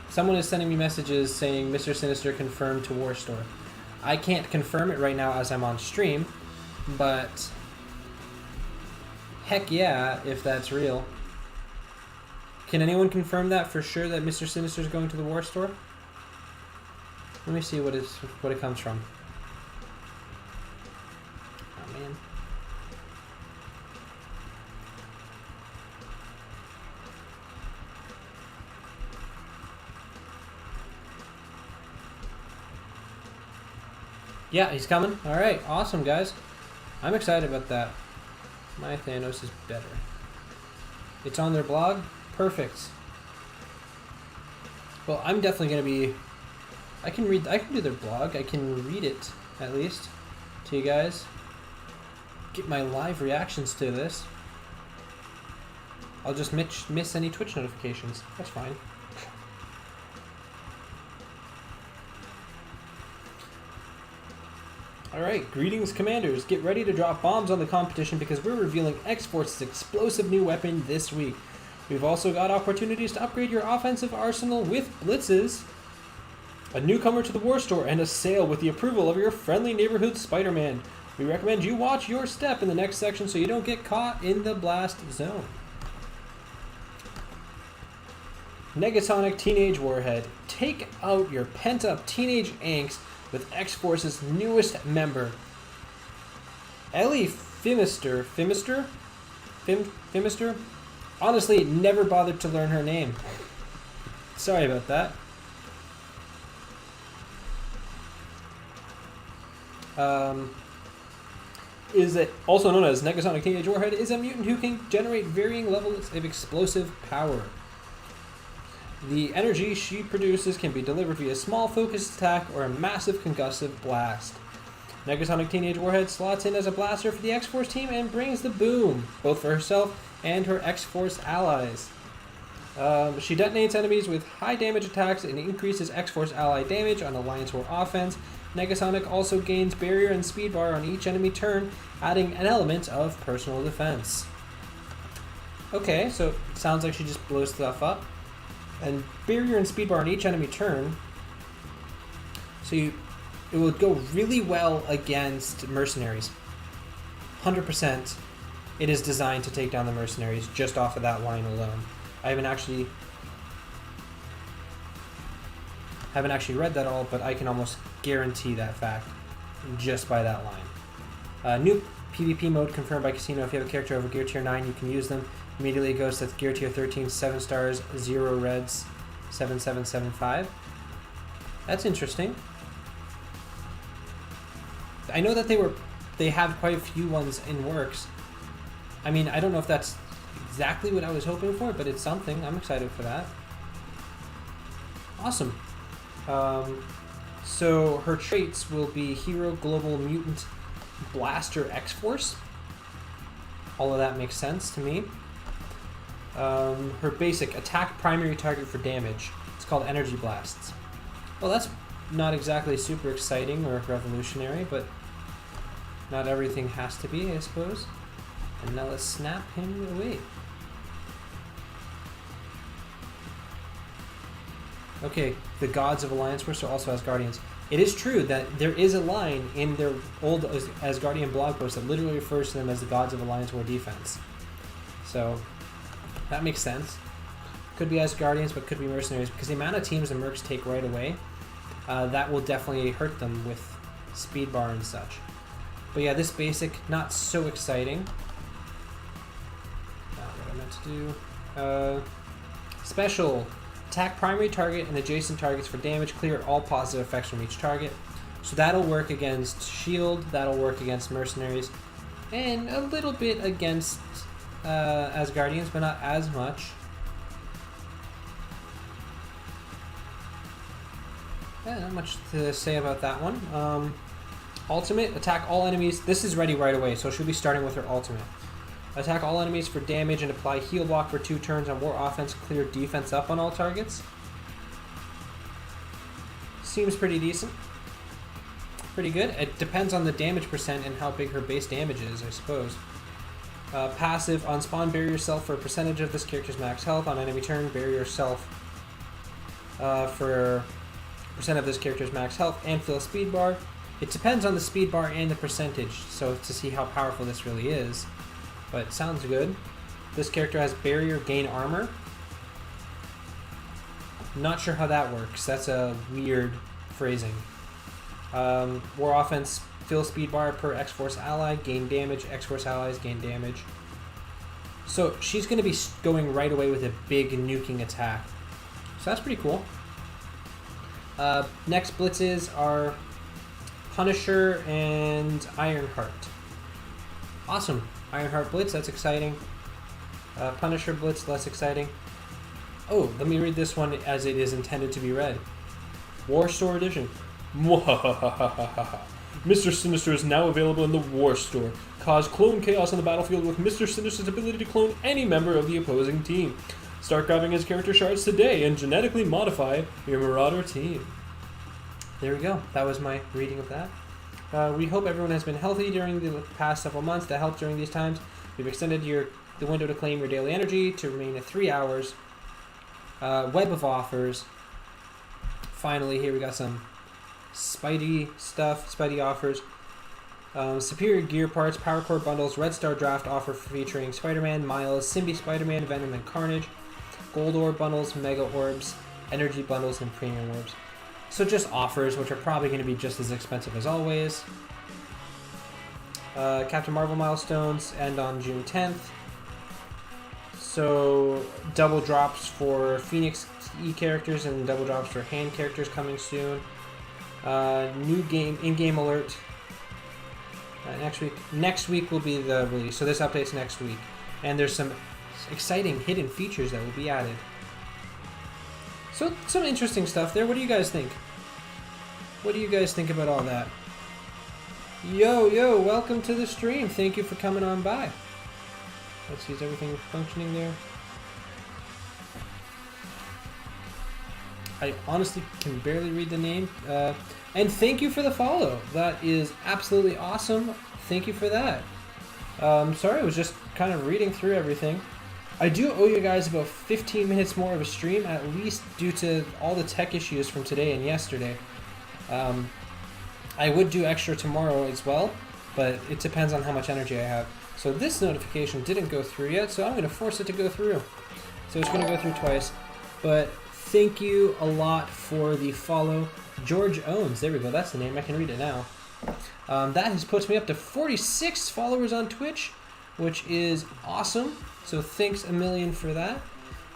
Someone is sending me messages saying Mr. Sinister confirmed to War Store. I can't confirm it right now as I'm on stream, but heck yeah, if that's real. Can anyone confirm that for sure that Mr. Sinister is going to the War Store? Let me see what it comes from. Oh man. Yeah, he's coming. All right, awesome, guys. I'm excited about that. My Thanos is better. It's on their blog. Perfect. Well, I'm definitely gonna be. I can do their blog. I can read it at least to you guys. Get my live reactions to this. I'll just miss any Twitch notifications. That's fine. Alright, greetings commanders. Get ready to drop bombs on the competition because we're revealing X-Force's explosive new weapon this week. We've also got opportunities to upgrade your offensive arsenal with blitzes, a newcomer to the War Store, and a sale with the approval of your friendly neighborhood Spider-Man. We recommend you watch your step in the next section so you don't get caught in the blast zone. Negasonic Teenage Warhead. Take out your pent-up teenage angst with X-Force's newest member, Ellie Phimister. Phimister? Honestly, never bothered to learn her name. Sorry about that. Is it also known as Negasonic Teenage Warhead, is a mutant who can generate varying levels of explosive power. The energy she produces can be delivered via a small focused attack or a massive concussive blast. Negasonic Teenage Warhead slots in as a blaster for the X-Force team and brings the boom, both for herself and her X-Force allies. She detonates enemies with high damage attacks and increases X-Force ally damage on Alliance War offense. Negasonic also gains barrier and speed bar on each enemy turn, adding an element of personal defense. Okay, so it sounds like she just blows stuff up. And barrier and speed bar on each enemy turn. So it will go really well against mercenaries. 100%. It is designed to take down the mercenaries just off of that line alone. I haven't actually read that all, but I can almost guarantee that fact just by that line. New PvP mode confirmed by Casino. If you have a character over Gear Tier 9, you can use them. Immediately goes to Gear Tier 13, 7 stars, 0 reds, 7775. That's interesting. I know that they have quite a few ones in works. I mean, I don't know if that's exactly what I was hoping for, but it's something. I'm excited for that. Awesome. So her traits will be Hero, Global, Mutant, Blaster, X-Force. All of that makes sense to me. Her basic attack primary target for damage. It's called Energy Blasts. Well, that's not exactly super exciting or revolutionary, but not everything has to be, I suppose. And now let's snap him away. Okay, the gods of Alliance Force are also Asgardians. It is true that there is a line in their old Asgardian blog post that literally refers to them as the gods of Alliance War Defense. So, that makes sense. Could be Asgardians, but could be mercenaries, because the amount of teams the mercs take right away, that will definitely hurt them with speed bar and such. But yeah, this basic, not so exciting. Not what I meant to do. Special. Attack primary target and adjacent targets for damage. Clear all positive effects from each target. So that'll work against shield, that'll work against mercenaries, and a little bit against Asgardians, but not as much. Yeah, not much to say about that one. Ultimate, attack all enemies. This is ready right away, so she'll be starting with her ultimate. Attack all enemies for damage and apply heal block for 2 turns on war offense. Clear defense up on all targets. Seems pretty decent. Pretty good. It depends on the damage percent and how big her base damage is, I suppose. Passive, on spawn, bury yourself for a percentage of this character's max health. On enemy turn, bury yourself for percent of this character's max health and fill a speed bar. It depends on the speed bar and the percentage, so to see how powerful this really is. But sounds good. This character has barrier, gain armor. Not sure how that works. That's a weird phrasing. War offense, fill speed bar per X-Force ally, gain damage. X-Force allies gain damage. So she's going to be going right away with a big nuking attack. So that's pretty cool. Next blitzes are Punisher and Ironheart. Awesome. Ironheart Blitz, that's exciting. Punisher Blitz, less exciting. Oh, let me read this one as it is intended to be read. War Store Edition. Mr. Sinister is now available in the War Store. Cause clone chaos on the battlefield with Mr. Sinister's ability to clone any member of the opposing team. Start grabbing his character shards today and genetically modify your Marauder team. There we go. That was my reading of that. We hope everyone has been healthy during the past several months. To help during these times, we've extended the window to claim your daily energy to remain at 3 hours. Web of offers. Finally, here we got some Spidey stuff, Spidey offers. Superior gear parts, power core bundles, Red Star draft offer featuring Spider-Man, Miles, Symbi Spider-Man, Venom, and Carnage. Gold orb bundles, mega orbs, energy bundles, and premium orbs. So just offers, which are probably going to be just as expensive as always. Captain Marvel milestones end on June 10th. So double drops for Phoenix E characters and double drops for hand characters coming soon. New game, in-game alert. Next week will be the release. So this update's next week. And there's some exciting hidden features that will be added. So some interesting stuff there. What do you guys think? What do you guys think about all that? Yo, welcome to the stream. Thank you for coming on by. Let's see, is everything functioning there? I honestly can barely read the name. And thank you for the follow. That is absolutely awesome. Thank you for that. Sorry, I was just kind of reading through everything. I do owe you guys about 15 minutes more of a stream, at least due to all the tech issues from today and yesterday. I would do extra tomorrow as well, but it depends on how much energy I have. So this notification didn't go through yet, so I'm going to force it to go through. So it's going to go through twice. But thank you a lot for the follow. George Owens, there we go, that's the name, I can read it now. That has put me up to 46 followers on Twitch, which is awesome. So thanks a million for that.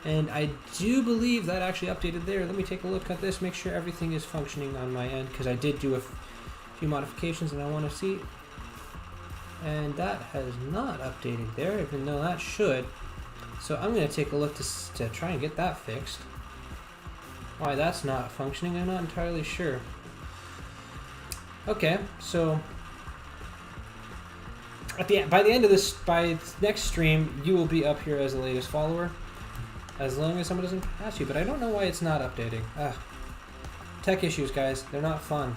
And I do believe that actually updated there. Let me take a look at this, make sure everything is functioning on my end, because I did do a few modifications and I want to see. And that has not updated there, even though that should. So I'm going to take a look to try and get that fixed. Why that's not functioning, I'm not entirely sure. Okay, so by the end of this, by next stream, you will be up here as the latest follower, as long as someone doesn't pass you. But I don't know why it's not updating. Tech issues, guys, they're not fun.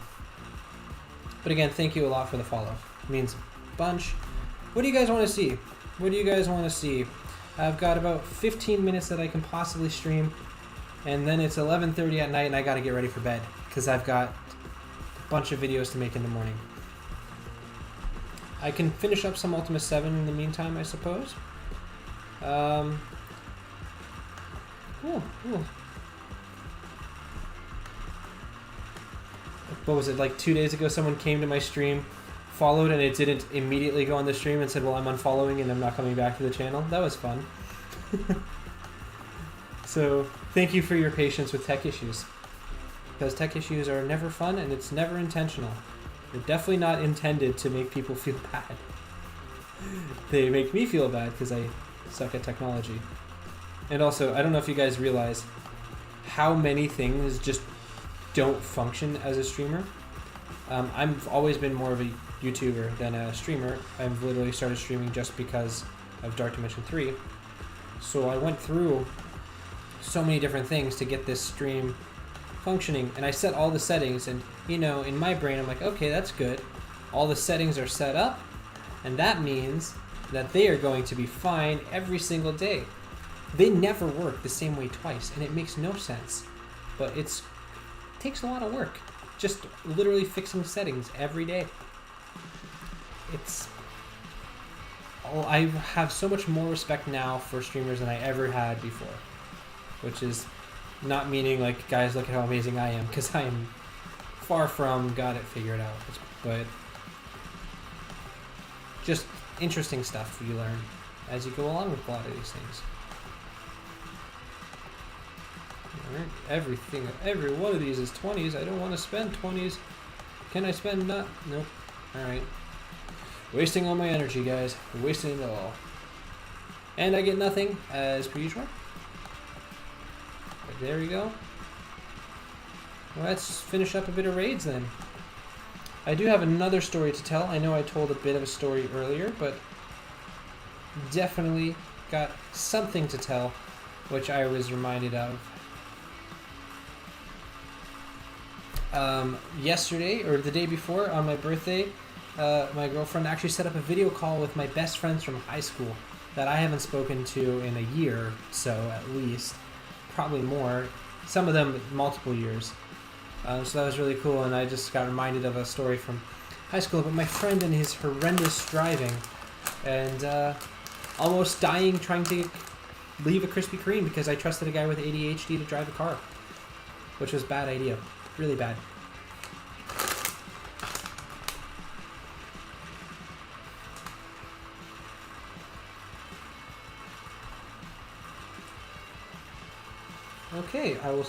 But again, thank you a lot for the follow. It means a bunch. What do you guys want to see? What do you guys want to see? I've got about 15 minutes that I can possibly stream, and then it's 11:30 at night and I gotta get ready for bed because I've got a bunch of videos to make in the morning. I can finish up some Ultima 7 in the meantime, I suppose. What was it, like 2 days ago someone came to my stream, followed, and it didn't immediately go on the stream and said, well, I'm unfollowing and I'm not coming back to the channel. That was fun. So thank you for your patience with tech issues, because tech issues are never fun and it's never intentional. They're definitely not intended to make people feel bad. They make me feel bad because I suck at technology. And also, I don't know if you guys realize how many things just don't function as a streamer. I've always been more of a YouTuber than a streamer. I've literally started streaming just because of Dark Dimension 3. So I went through so many different things to get this stream functioning, and I set all the settings, and you know, in my brain I'm like, okay, that's good. All the settings are set up, and that means that they are going to be fine every single day. They never work the same way twice, and it makes no sense. But it takes a lot of work. Just literally fixing settings every day. I have so much more respect now for streamers than I ever had before. Which is not meaning like, guys, look at how amazing I am, because I am far from got it figured out. But just interesting stuff you learn as you go along with a lot of these things. Alright, every one of these is 20s. I don't want to spend 20s. Can I spend not? Nope. Alright. Wasting all my energy, guys. Wasting it all. And I get nothing, as per usual. But there we go. Well, let's finish up a bit of raids then. I do have another story to tell. I know I told a bit of a story earlier, but definitely got something to tell, which I was reminded of. Yesterday, or the day before, on my birthday, my girlfriend actually set up a video call with my best friends from high school that I haven't spoken to in a year, so at least, probably more, some of them multiple years. So that was really cool, and I just got reminded of a story from high school about my friend and his horrendous driving, and almost dying trying to leave a Krispy Kreme because I trusted a guy with ADHD to drive a car, which was a bad idea. Really bad. Okay, I will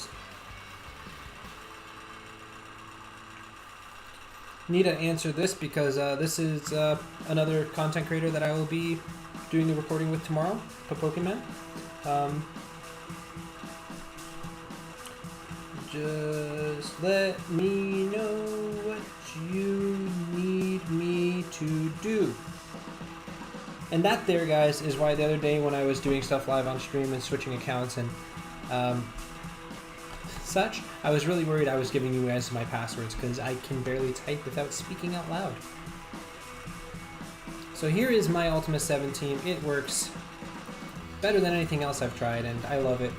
need to answer this because this is another content creator that I will be doing the recording with tomorrow, Pokemon. Just let me know what you need me to do. And that there, guys, is why the other day when I was doing stuff live on stream and switching accounts and such, I was really worried I was giving you guys my passwords because I can barely type without speaking out loud. So here is my Ultima 7 team. It works better than anything else I've tried, and I love it.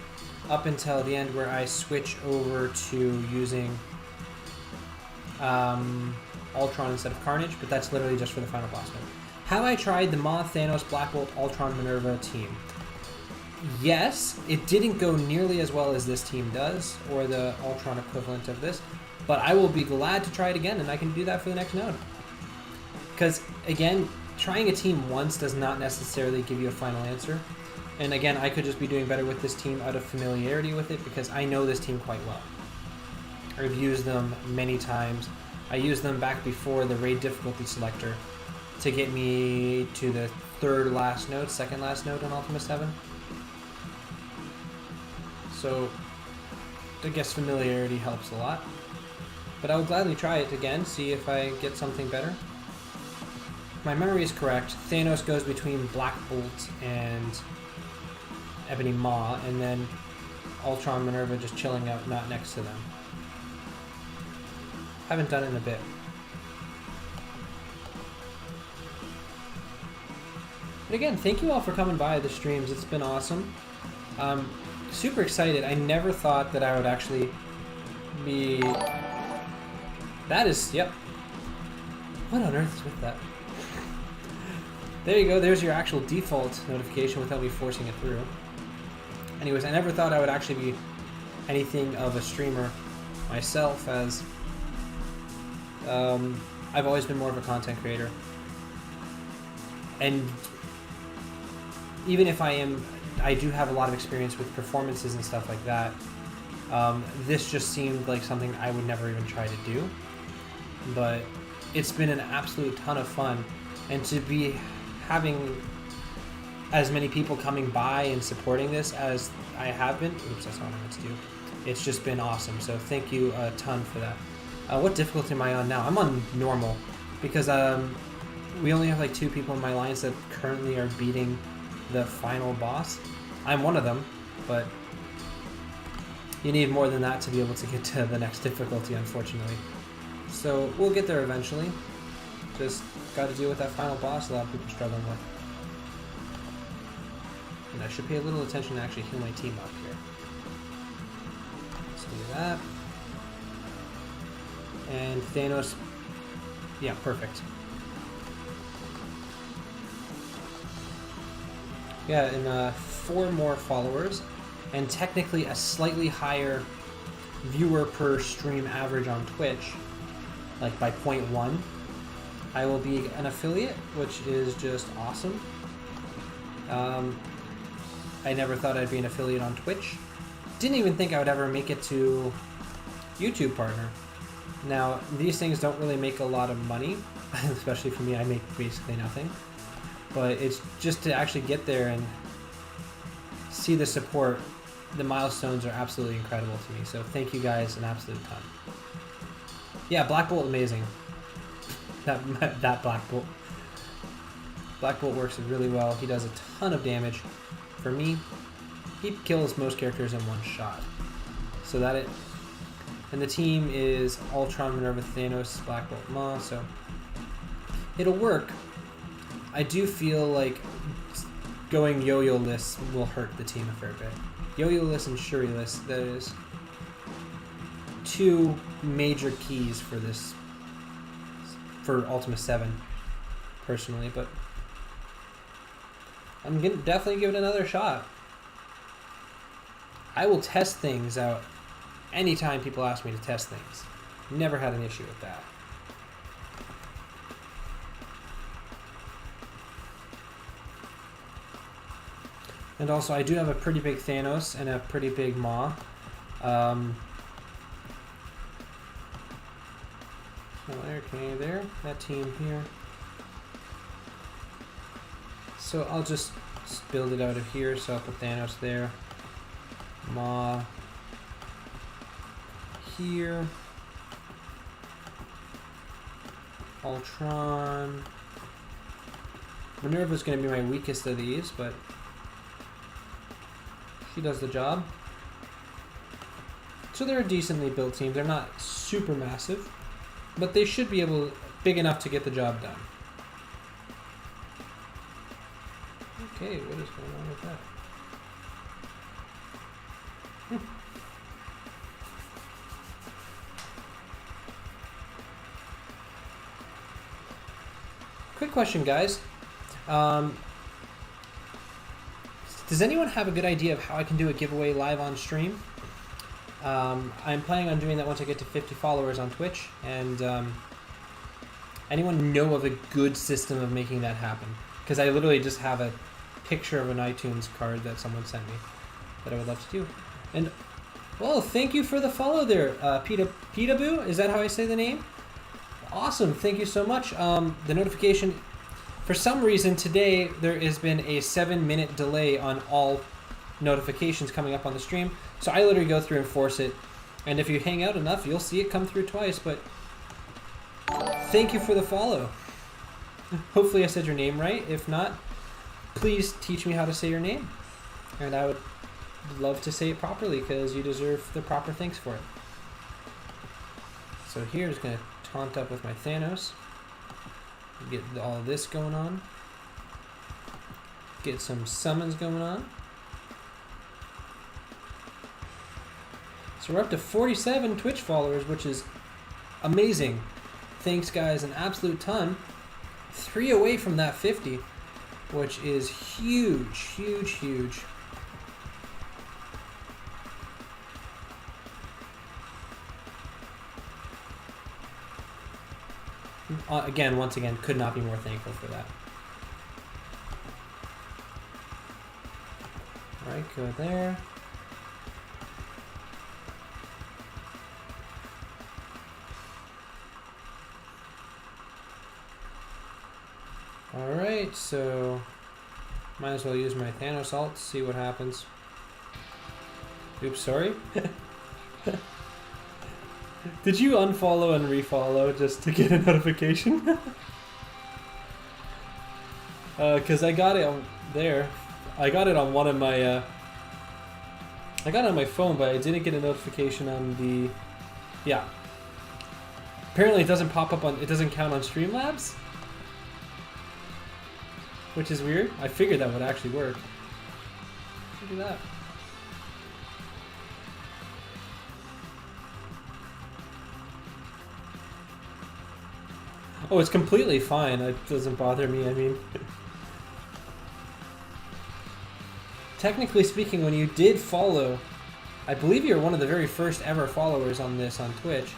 Up until the end where I switch over to using Ultron instead of Carnage, but that's literally just for the final boss mode. Have I tried the Ma, Thanos, Black Bolt, Ultron, Minerva team? Yes, it didn't go nearly as well as this team does, or the Ultron equivalent of this, but I will be glad to try it again, and I can do that for the next node. Because, again, trying a team once does not necessarily give you a final answer. And again, I could just be doing better with this team out of familiarity with it because I know this team quite well. I've used them many times. I used them back before the raid difficulty selector to get me to the second last node on Ultima 7. So I guess familiarity helps a lot. But I will gladly try it again, see if I get something better. My memory is correct. Thanos goes between Black Bolt and Ebony Maw, and then Ultron Minerva just chilling out, not next to them. Haven't done it in a bit. But again, thank you all for coming by the streams. It's been awesome. Super excited. I never thought that I would actually be... That is... Yep. What on earth is with that? There you go. There's your actual default notification without me forcing it through. Anyways, I never thought I would actually be anything of a streamer myself, as I've always been more of a content creator. And even if I do have a lot of experience with performances and stuff like that, this just seemed like something I would never even try to do. But it's been an absolute ton of fun, and to be having as many people coming by and supporting this as I have been, oops, that's not what I meant to do. It's just been awesome, so thank you a ton for that. What difficulty am I on now? I'm on normal, because we only have like 2 people in my lines that currently are beating the final boss. I'm one of them, but you need more than that to be able to get to the next difficulty, unfortunately. So we'll get there eventually. Just got to deal with that final boss a lot of people are struggling with. And I should pay a little attention to actually heal my team up here. Let's do that. And Thanos, yeah, perfect. Yeah, and 4 more followers, and technically a slightly higher viewer per stream average on Twitch, like by 0.1. I will be an affiliate, which is just awesome. I never thought I'd be an affiliate on Twitch. Didn't even think I would ever make it to YouTube partner. Now, these things don't really make a lot of money, especially for me. I make basically nothing. But it's just to actually get there and see the support. The milestones are absolutely incredible to me. So thank you guys an absolute ton. Yeah, Black Bolt, amazing. That Black Bolt. Black Bolt works really well. He does a ton of damage. For me, he kills most characters in one shot. So that it. And the team is Ultron, Minerva, Thanos, Black Bolt, Maw. So it'll work. I do feel like going yo-yo-less will hurt the team a fair bit. Yo-yo-less and Shuri-less, that is 2 major keys for this, for Ultima 7, personally, but I'm gonna definitely give it another shot. I will test things out anytime people ask me to test things. Never had an issue with that. And also, I do have a pretty big Thanos and a pretty big Maw. Okay, there. That team here. So I'll just build it out of here. So I'll put Thanos there. Maw here. Ultron. Minerva's going to be my weakest of these, but she does the job. So they're a decently built team. They're not super massive, but they should be big enough to get the job done. Okay, what is going on with that? Quick question, guys. Does anyone have a good idea of how I can do a giveaway live on stream? I'm planning on doing that once I get to 50 followers on Twitch, and anyone know of a good system of making that happen? Because I literally just have a picture of an iTunes card that someone sent me that I would love to do. And, well, thank you for the follow there, Petaboo, is that how I say the name? Awesome, thank you so much. The notification, for some reason today there has been a 7-minute delay on all notifications coming up on the stream, so I literally go through and force it, and if you hang out enough you'll see it come through twice. But thank you for the follow. Hopefully I said your name right. If not, please teach me how to say your name, and I would love to say it properly because you deserve the proper thanks for it. So here's going to taunt up with my Thanos. Get all of this going on. get some summons going on. So we're up to 47 Twitch followers, which is amazing. Thanks, guys, an absolute ton. 3 away from that 50, which is huge, huge, huge. Once again, could not be more thankful for that. All right, go there. All right, so might as well use my Thanos ult to see what happens. Oops, sorry. Did you unfollow and refollow just to get a notification? Because I got it on there. I got it on one of my... I got it on my phone, but I didn't get a notification on the... Yeah. Apparently it doesn't pop up on... It doesn't count on Streamlabs? Which is weird. I figured that would actually work. Look at that. Oh, it's completely fine. It doesn't bother me, I mean. Technically speaking, when you did follow, I believe you're one of the very first ever followers on this on Twitch.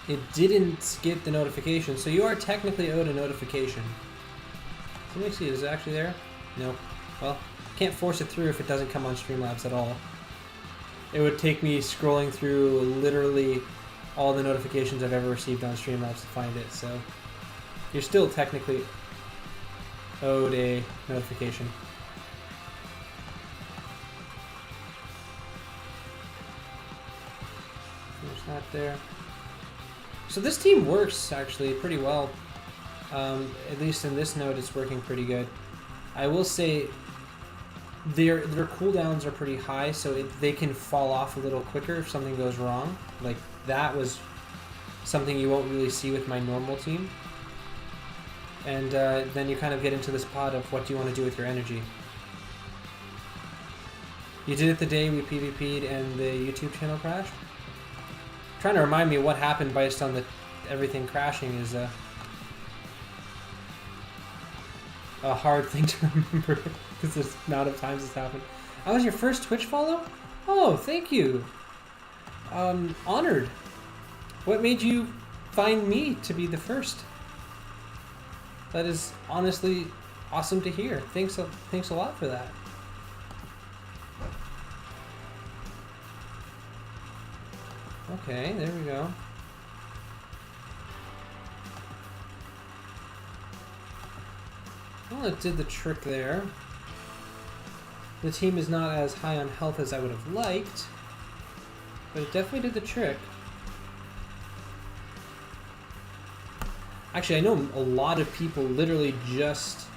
It didn't get the notification, so you are technically owed a notification. Let me see, is it actually there? No. Well, can't force it through if it doesn't come on Streamlabs at all. It would take me scrolling through literally all the notifications I've ever received on Streamlabs to find it, so you're still technically owed a notification. There's that there. So this team works actually pretty well. At least in this node, it's working pretty good. I will say their cooldowns are pretty high, so they can fall off a little quicker if something goes wrong. Like that was something you won't really see with my normal team. And then you kind of get into this pot of what do you want to do with your energy. You did it the day we PvP'd and the YouTube channel crashed? Trying to remind me what happened based on everything crashing is a hard thing to remember because there's the amount of times it's happened. I was your first Twitch follow? Oh, thank you. Honored. What made you find me to be the first? That is honestly awesome to hear. Thanks a lot for that. Okay, there we go. Well, it did the trick there. The team is not as high on health as I would have liked, but it definitely did the trick. Actually, I know a lot of people literally just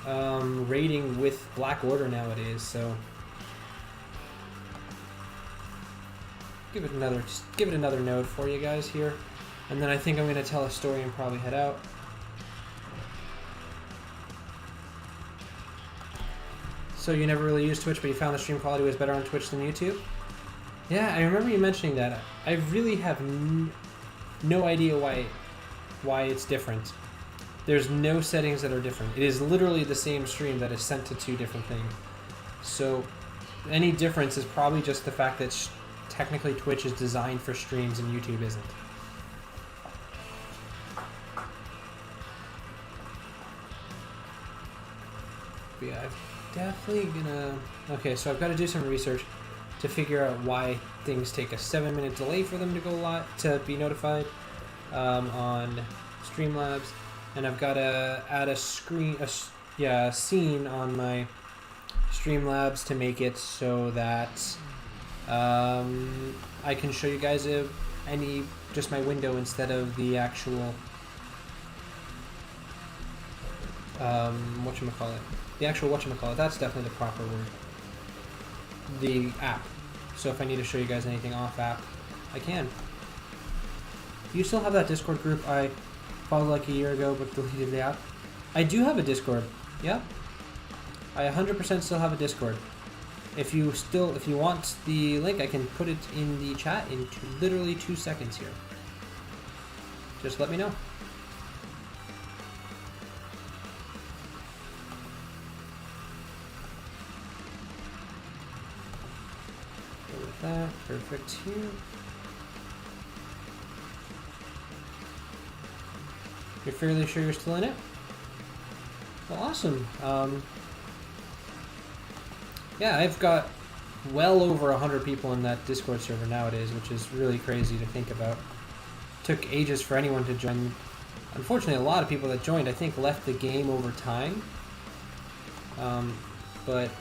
raiding with Black Order nowadays, so give it another node for you guys here, and then I think I'm going to tell a story and probably head out. So you never really used Twitch, but you found the stream quality was better on Twitch than YouTube? Yeah, I remember you mentioning that. I really have no idea why it's different. There's no settings that are different. It is literally the same stream that is sent to 2 different things. So any difference is probably just the fact that technically Twitch is designed for streams and YouTube isn't. But yeah, I'm definitely gonna... Okay, so I've got to do some research to figure out why things take a 7-minute delay for them to go live, to be notified on Streamlabs, and I've got to add a scene on my Streamlabs to make it so that I can show you guys just my window instead of the actual whatchamacallit. The actual whatchamacallit, that's definitely the proper word. The app. So if I need to show you guys anything off app, I can. Do you still have that Discord group I followed like a year ago but deleted the app? I do have a Discord. Yep. I 100% still have a Discord. If you want the link, I can put it in the chat in literally 2 seconds here. Just let me know. Go with that. Perfect here. You're fairly sure you're still in it? Well, awesome. Yeah, I've got well over 100 people in that Discord server nowadays, which is really crazy to think about. Took ages for anyone to join. Unfortunately, a lot of people that joined, I think, left the game over time. But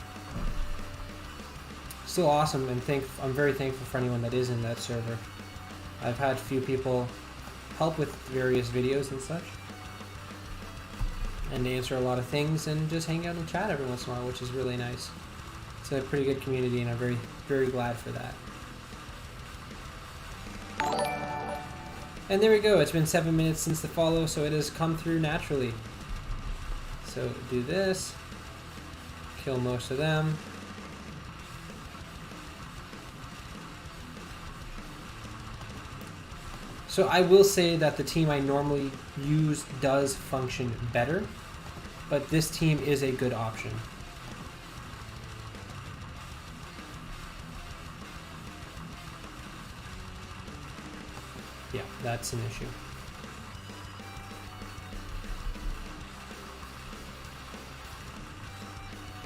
still awesome, and I'm very thankful for anyone that is in that server. I've had a few people help with various videos and such, and answer a lot of things, and just hang out and chat every once in a while, which is really nice. It's a pretty good community, and I'm very, very glad for that. And there we go. It's been 7 minutes since the follow, so it has come through naturally. So do this. Kill most of them. So I will say that the team I normally use does function better, but this team is a good option. Yeah, that's an issue.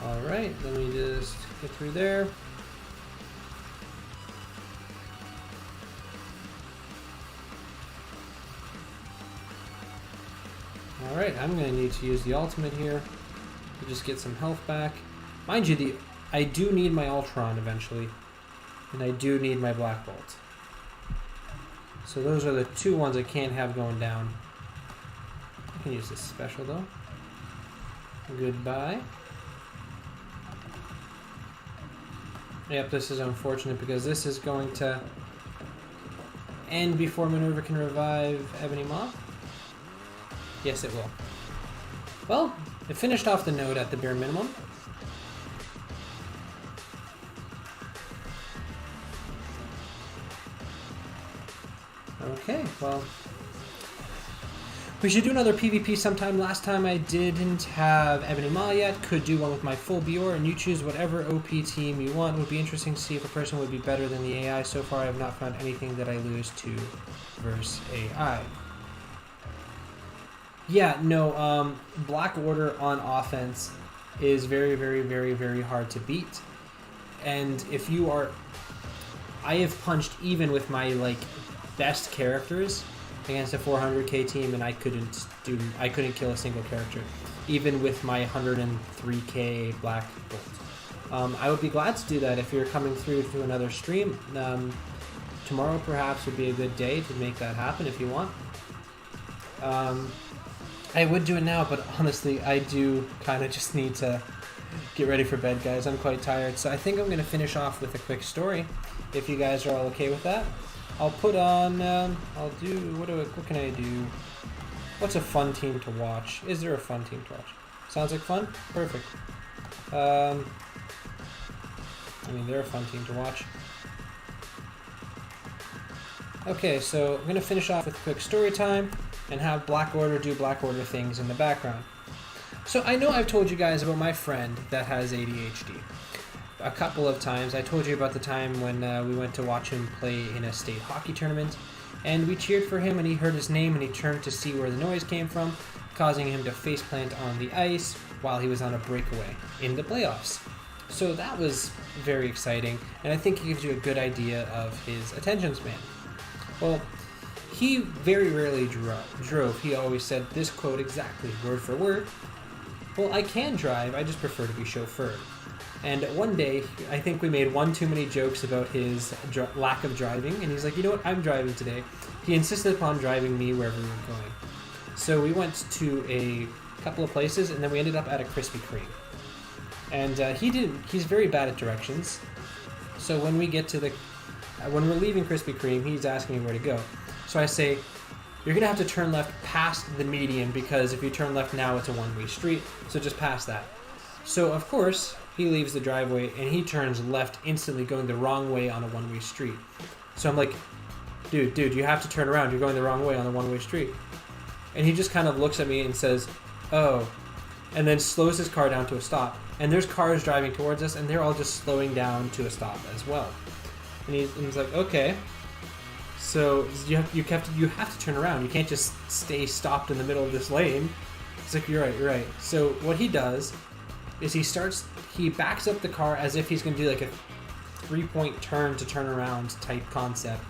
All right, let me just get through there. All right, I'm going to need to use the ultimate here to just get some health back. Mind you, I do need my Ultron eventually, and I do need my Black Bolt. So those are the 2 ones I can't have going down. I can use this special though. Goodbye. Yep, this is unfortunate because this is going to end before Minerva can revive Ebony Maw. Yes, it will. Well, it finished off the node at the bare minimum. Okay, well, we should do another PvP sometime. Last time I didn't have Ebony Maw yet. Could do one with my full Bior, and you choose whatever OP team you want. Would be interesting to see if a person would be better than the AI. So far, I have not found anything that I lose to versus AI. Yeah, no, Black Order on offense is very, very, very, very hard to beat. And if you are... I have punched even with my, like, best characters against a 400k team, and I couldn't kill a single character, even with my 103k Black Bolt. I would be glad to do that if you're coming through to another stream. Tomorrow perhaps would be a good day to make that happen if you want. I would do it now, but honestly, I do kind of just need to get ready for bed, guys. I'm quite tired, so I think I'm going to finish off with a quick story, if you guys are all okay with that. I'll put on, I'll do, what can I do? What's a fun team to watch? Is there a fun team to watch? Sounds like fun? Perfect. I mean, they're a fun team to watch. Okay, so I'm going to finish off with a quick story time and have Black Order do Black Order things in the background. So I know I've told you guys about my friend that has ADHD. A couple of times. I told you about the time when we went to watch him play in a state hockey tournament, and we cheered for him, and he heard his name and he turned to see where the noise came from, causing him to faceplant on the ice while he was on a breakaway in the playoffs. So that was very exciting, and I think it gives you a good idea of his attention span. Well, he very rarely drove. He always said this quote exactly, word for word. Well, I can drive, I just prefer to be chauffeured. And one day, I think we made one too many jokes about his lack of driving, and he's like, you know what, I'm driving today. He insisted upon driving me wherever we were going. So we went to a couple of places, and then we ended up at a Krispy Kreme. And he's very bad at directions. So when we get to when we're leaving Krispy Kreme, he's asking me where to go. So I say, you're going to have to turn left past the median, because if you turn left now, it's a one-way street, so just past that. So, of course, he leaves the driveway, and he turns left instantly, going the wrong way on a one-way street. So I'm like, dude, you have to turn around. You're going the wrong way on a one-way street. And he just kind of looks at me and says, oh, and then slows his car down to a stop. And there's cars driving towards us, and they're all just slowing down to a stop as well. And he's like, okay. So you have to turn around. You can't just stay stopped in the middle of this lane. It's like, you're right. So what he does is he backs up the car as if he's going to do like a 3-point turn to turn around type concept.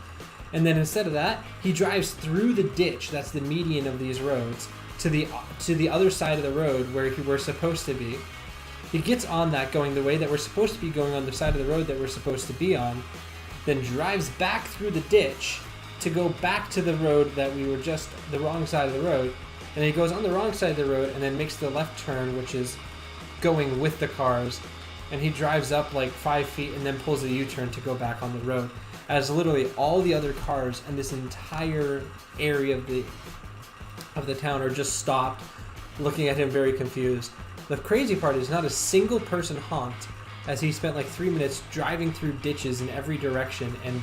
And then instead of that, he drives through the ditch, that's the median of these roads, to the other side of the road where we're supposed to be. He gets on that going the way that we're supposed to be going on the side of the road that we're supposed to be on, then drives back through the ditch to go back to the road that we were just the wrong side of the road. And he goes on the wrong side of the road and then makes the left turn, which is going with the cars. And he drives up like 5 feet and then pulls a U-turn to go back on the road, as literally all the other cars in this entire area of the town are just stopped, looking at him very confused. The crazy part is not a single person honked, as he spent like 3 minutes driving through ditches in every direction and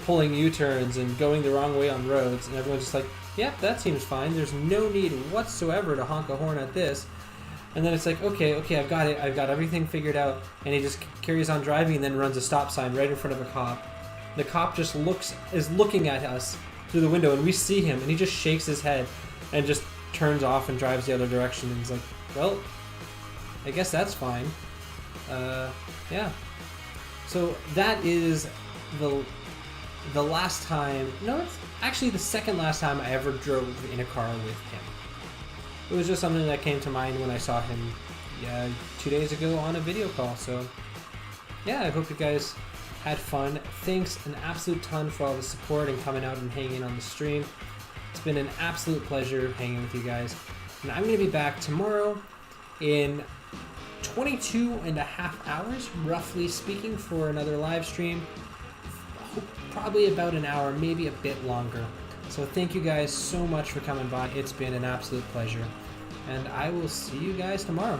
pulling U-turns and going the wrong way on roads, and everyone's just like, yep, that seems fine. There's no need whatsoever to honk a horn at this. And then it's like, okay, I've got it. I've got everything figured out. And he just carries on driving and then runs a stop sign right in front of a cop. The cop just is looking at us through the window, and we see him, and he just shakes his head and just turns off and drives the other direction. And he's like, well, I guess that's fine. Yeah. So that is the last time. No, it's actually the second last time I ever drove in a car with him. It was just something that came to mind when I saw him 2 days ago on a video call. So yeah, I hope you guys had fun. Thanks an absolute ton for all the support and coming out and hanging on the stream. It's been an absolute pleasure hanging with you guys. And I'm going to be back tomorrow in 22 and a half hours, roughly speaking, for another live stream. Probably about an hour, maybe a bit longer. So thank you guys so much for coming by. It's been an absolute pleasure. And I will see you guys tomorrow.